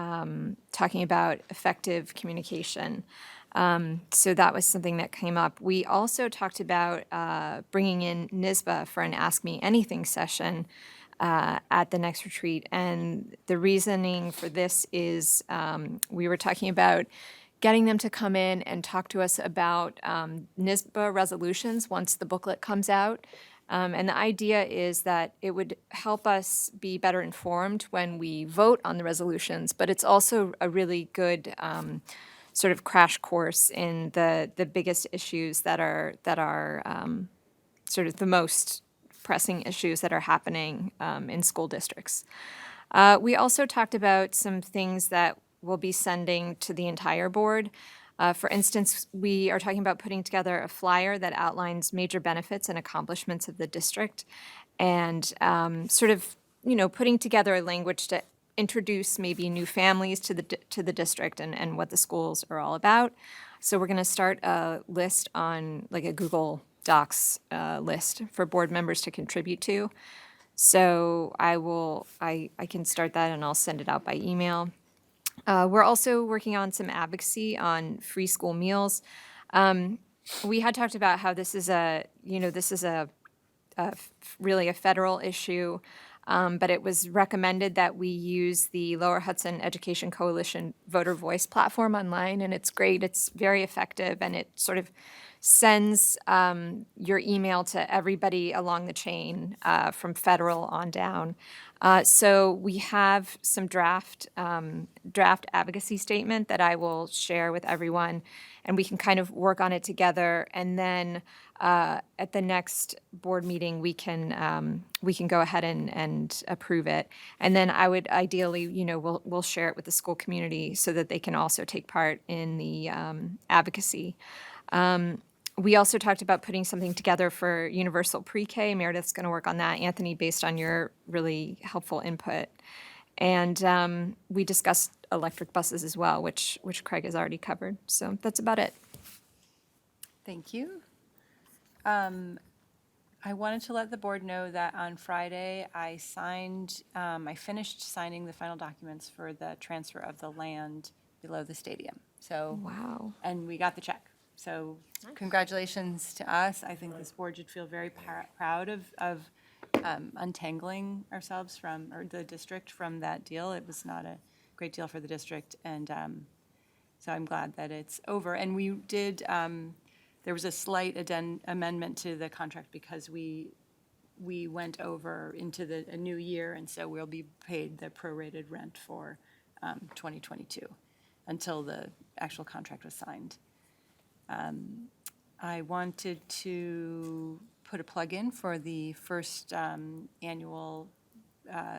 talking about effective communication. So that was something that came up. We also talked about bringing in NISBA for an Ask Me Anything session at the next retreat. And the reasoning for this is we were talking about getting them to come in and talk to us about NISBA resolutions once the booklet comes out. And the idea is that it would help us be better informed when we vote on the resolutions, but it's also a really good sort of crash course in the biggest issues that are sort of the most pressing issues that are happening in school districts. We also talked about some things that we'll be sending to the entire board. For instance, we are talking about putting together a flyer that outlines major benefits and accomplishments of the district, and sort of, putting together a language to introduce maybe new families to the district and what the schools are all about. So we're going to start a list on like a Google Docs list for board members to contribute to. So I can start that and I'll send it out by email. We're also working on some advocacy on free school meals. We had talked about how this is really a federal issue, but it was recommended that we use the Lower Hudson Education Coalition Voter Voice platform online, and it's great. It's very effective, and it sort of sends your email to everybody along the chain from federal on down. So we have some draft advocacy statement that I will share with everyone, and we can kind of work on it together. And then at the next board meeting, we can go ahead and approve it. And then I would ideally, we'll share it with the school community so that they can also take part in the advocacy. We also talked about putting something together for universal pre-K. Meredith's going to work on that, Anthony, based on your really helpful input. And we discussed electric buses as well, which Craig has already covered. So that's about it. Thank you. I wanted to let the board know that on Friday, I finished signing the final documents for the transfer of the land below the stadium. So, Wow. and we got the check. So congratulations to us. I think this board should feel very proud of untangling ourselves or the district from that deal. It was not a great deal for the district. And so I'm glad that it's over. And we did, there was a slight amendment to the contract because we went over into a new year. And so we'll be paid the prorated rent for 2022 until the actual contract was signed. I wanted to put a plug in for the first annual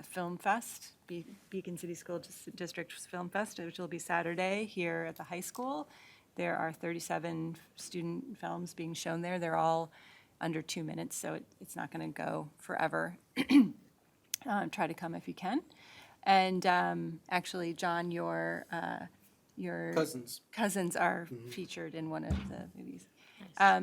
Film Fest, Beacon City School District Film Fest, which will be Saturday here at the high school. There are 37 student films being shown there. They're all under 2 minutes, so it's not going to go forever. Try to come if you can. And actually, John, your cousins are featured in one of the movies. I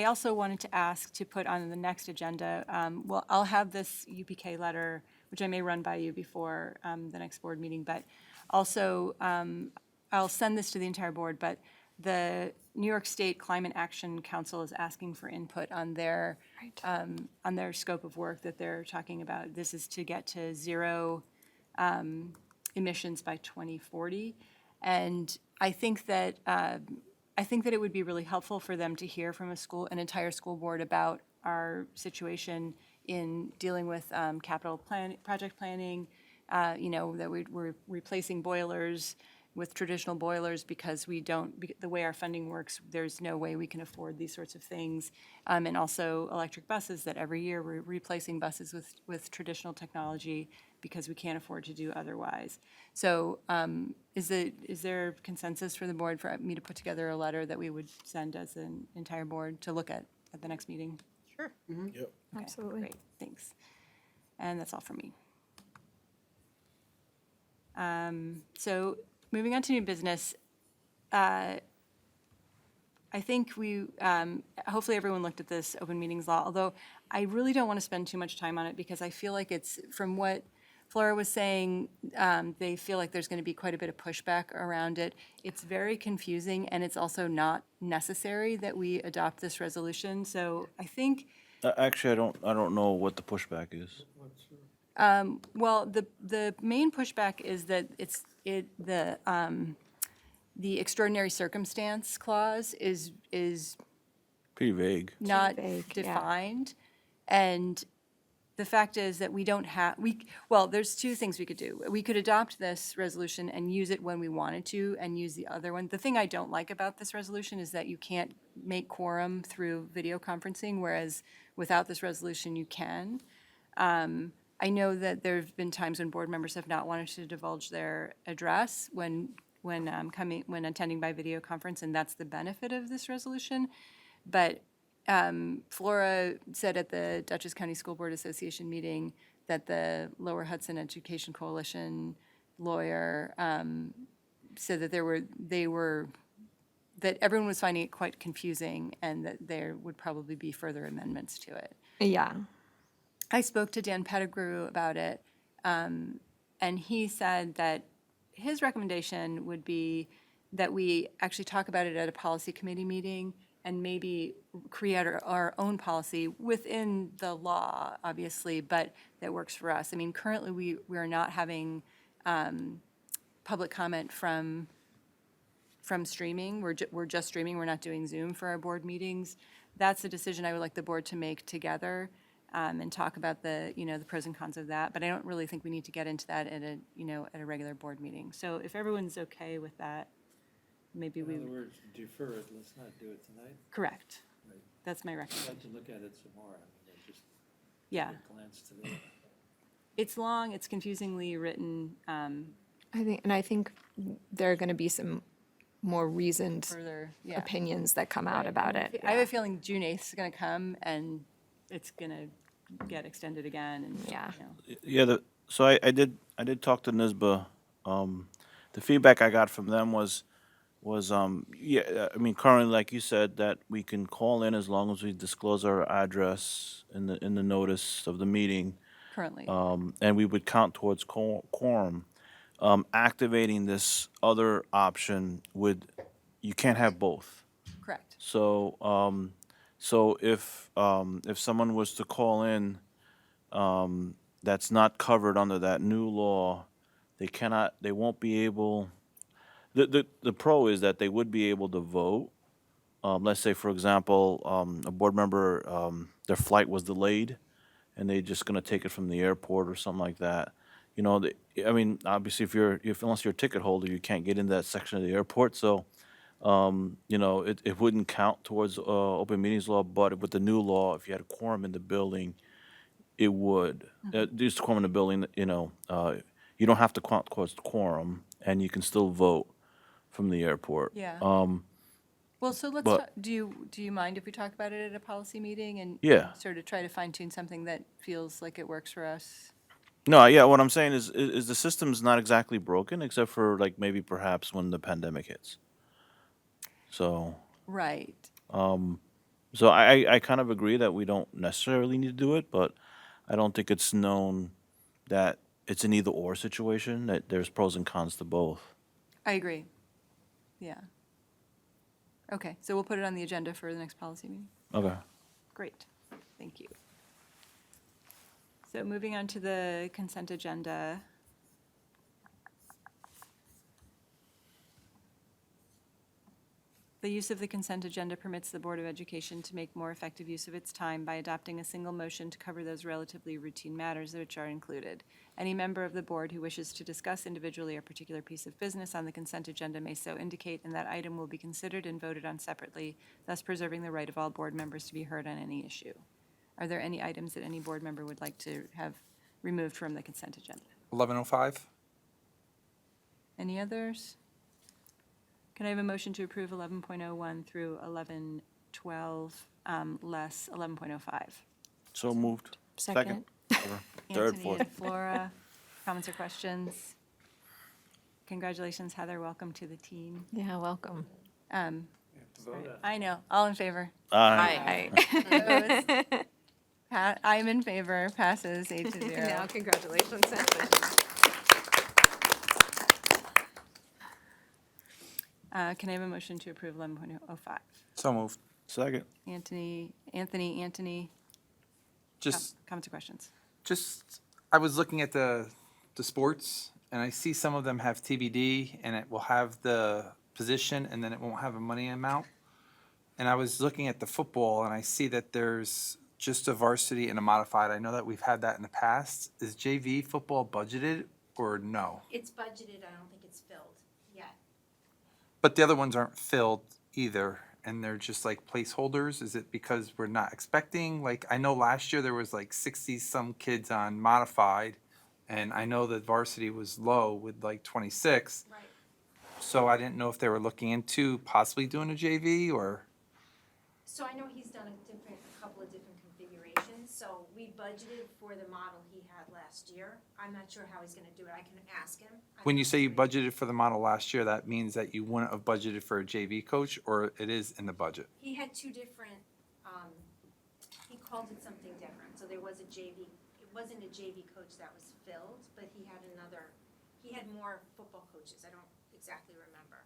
also wanted to ask to put on the next agenda, well, I'll have this UPK letter, which I may run by you before the next board meeting, but also I'll send this to the entire board, but the New York State Climate Action Council is asking for input on their scope of work that they're talking about. This is to get to zero emissions by 2040. And I think that it would be really helpful for them to hear from an entire school board about our situation in dealing with project planning, that we're replacing boilers with traditional boilers because the way our funding works, there's no way we can afford these sorts of things. And also electric buses, that every year we're replacing buses with traditional technology because we can't afford to do otherwise. So is there consensus for the board for me to put together a letter that we would send as an entire board to look at the next meeting? Sure. Okay, Absolutely. Great, thanks. And that's all for me. So moving on to new business, I think we, hopefully everyone looked at this open meetings law, although I really don't want to spend too much time on it because I feel like it's, from what Flora was saying, they feel like there's going to be quite a bit of pushback around it. It's very confusing, and it's also not necessary that we adopt this resolution. So I think, Actually, I don't know what the pushback is. well, the main pushback is that the extraordinary circumstance clause is Pretty vague. not vague, yeah. defined. And the fact is that we don't have, well, there's two things we could do. We could adopt this resolution and use it when we wanted to and use the other one. The thing I don't like about this resolution is that you can't make quorum through video conferencing, whereas without this resolution, you can. I know that there have been times when board members have not wanted to divulge their address when attending by video conference, and that's the benefit of this resolution. But Flora said at the Dutchess County School Board Association meeting that the Lower Hudson Education Coalition lawyer said that that everyone was finding it quite confusing and that there would probably be further amendments to it. Yeah. I spoke to Dan Pettigrew about it, and he said that his recommendation would be that we actually talk about it at a policy committee meeting and maybe create our own policy within the law, obviously, but that works for us. I mean, currently, we are not having public comment from streaming. We're just streaming. We're not doing Zoom for our board meetings. That's a decision I would like the board to make together. And talk about the pros and cons of that, but I don't really think we need to get into that at a regular board meeting. So if everyone's okay with that, maybe we. In other words, defer it, let's not do it tonight. Correct. Right. That's my I'd recommendation. like to look at it some more. I mean, I just Yeah. glance today. It's long, it's confusingly written, I think there are going to be some more reasoned further, yeah. opinions that come out about it. I have a feeling June 8th is going to come and it's going to get extended again and, Yeah. Yeah, so I did talk to NISBA. The feedback I got from them was yeah, I mean, currently, like you said, that we can call in as long as we disclose our address in the notice of the meeting. currently. And we would count towards quorum. Activating this other option you can't have both. Correct. So, so if someone was to call in, that's not covered under that new law, they won't be able, the pro is that they would be able to vote. Let's say, for example, a board member, their flight was delayed, and they're just gonna take it from the airport or something like that. You know, I mean, obviously, unless you're a ticket holder, you can't get into that section of the airport, so, you know, it wouldn't count towards open meetings law, but with the new law, if you had a quorum in the building, it would. Just quorum in the building, you know, you don't have to count towards the quorum, and you can still vote from the airport. Yeah. Well, so let's, but- do you mind if we talk about it at a policy meeting and Yeah. sort of try to fine tune something that feels like it works for us? No, yeah, what I'm saying is the system's not exactly broken, except for like maybe perhaps when the pandemic hits. So, Right. so I kind of agree that we don't necessarily need to do it, but I don't think it's known that it's an either-or situation, that there's pros and cons to both. I agree. Yeah. Okay, so we'll put it on the agenda for the next policy meeting. Okay. Great, thank you. So moving on to the consent agenda. The use of the consent agenda permits the Board of Education to make more effective use of its time by adopting a single motion to cover those relatively routine matters which are included. Any member of the board who wishes to discuss individually a particular piece of business on the consent agenda may so indicate, and that item will be considered and voted on separately, thus preserving the right of all board members to be heard on any issue. Are there any items that any board member would like to have removed from the consent agenda? 11:05. Any others? Can I have a motion to approve 11.01 through 11.12, less 11.05? So moved. Second. Whatever. Third, Anthony fourth. and Flora, comments or questions? Congratulations, Heather, welcome to the team. Yeah, welcome. Vote on it. I know, all in favor? Aye. Opposed? I'm in favor, passes 8-0. Now, congratulations. Can I have a motion to approve 11.05? So moved. Second. Anthony, Just, comments or questions? I was looking at the sports, and I see some of them have TBD, and it will have the position, and then it won't have a money amount. And I was looking at the football, and I see that there's just a varsity and a modified. I know that we've had that in the past. Is JV football budgeted or no? It's budgeted, I don't think it's filled yet. But the other ones aren't filled either, and they're just like placeholders? Is it because we're not expecting? Like, I know last year there was like 60-some kids on modified, and I know that varsity was low with like 26. Right. So I didn't know if they were looking into possibly doing a JV or, So I know he's done a couple of different configurations, so we budgeted for the model he had last year. I'm not sure how he's gonna do it, I can ask him. when you say you budgeted for the model last year, that means that you wouldn't have budgeted for a JV coach, or it is in the budget? He had two different, he called it something different, so there was a JV, it wasn't a JV coach that was filled, but he had more football coaches, I don't exactly remember.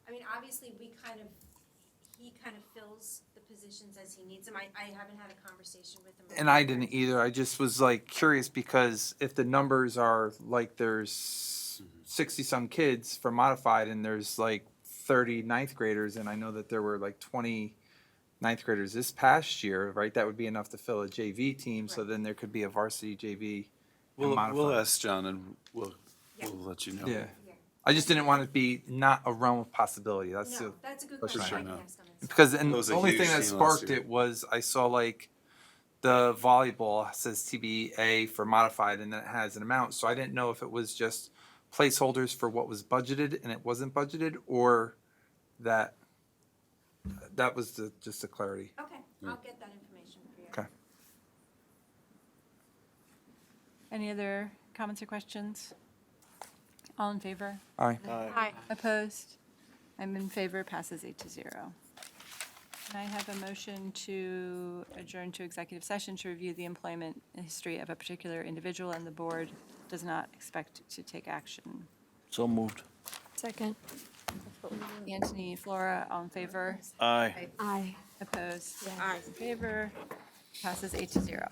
I mean, obviously, he kind of fills the positions as he needs them, I haven't had a conversation with him. And I didn't either. I just was like curious because if the numbers are like there's 60-some kids for modified and there's like 30 ninth graders, and I know that there were like 20 ninth graders this past year, right? That would be enough to fill a JV team. So then there could be a varsity JV and We'll modified. ask John and we'll let you know. Yeah. I just didn't want it to be not a realm of possibility. No, that's a good That's for question, I sure. can No. ask him. It's because and It was the a only huge thing that team last sparked year. it was I saw like the volleyball says TBA for modified and then it has an amount. So I didn't know if it was just placeholders for what was budgeted and it wasn't budgeted, or that was just the clarity. Okay, I'll get that information for you. Okay. Any other comments or questions? All in favor? Aye. Aye. Opposed? I'm in favor, passes 8-0. Can I have a motion to adjourn to executive session to review the employment history of a particular individual, and the board does not expect to take action? So moved. Second. Anthony, Flora, all in favor? Aye. Aye. Opposed? Aye. In favor, passes 8-0.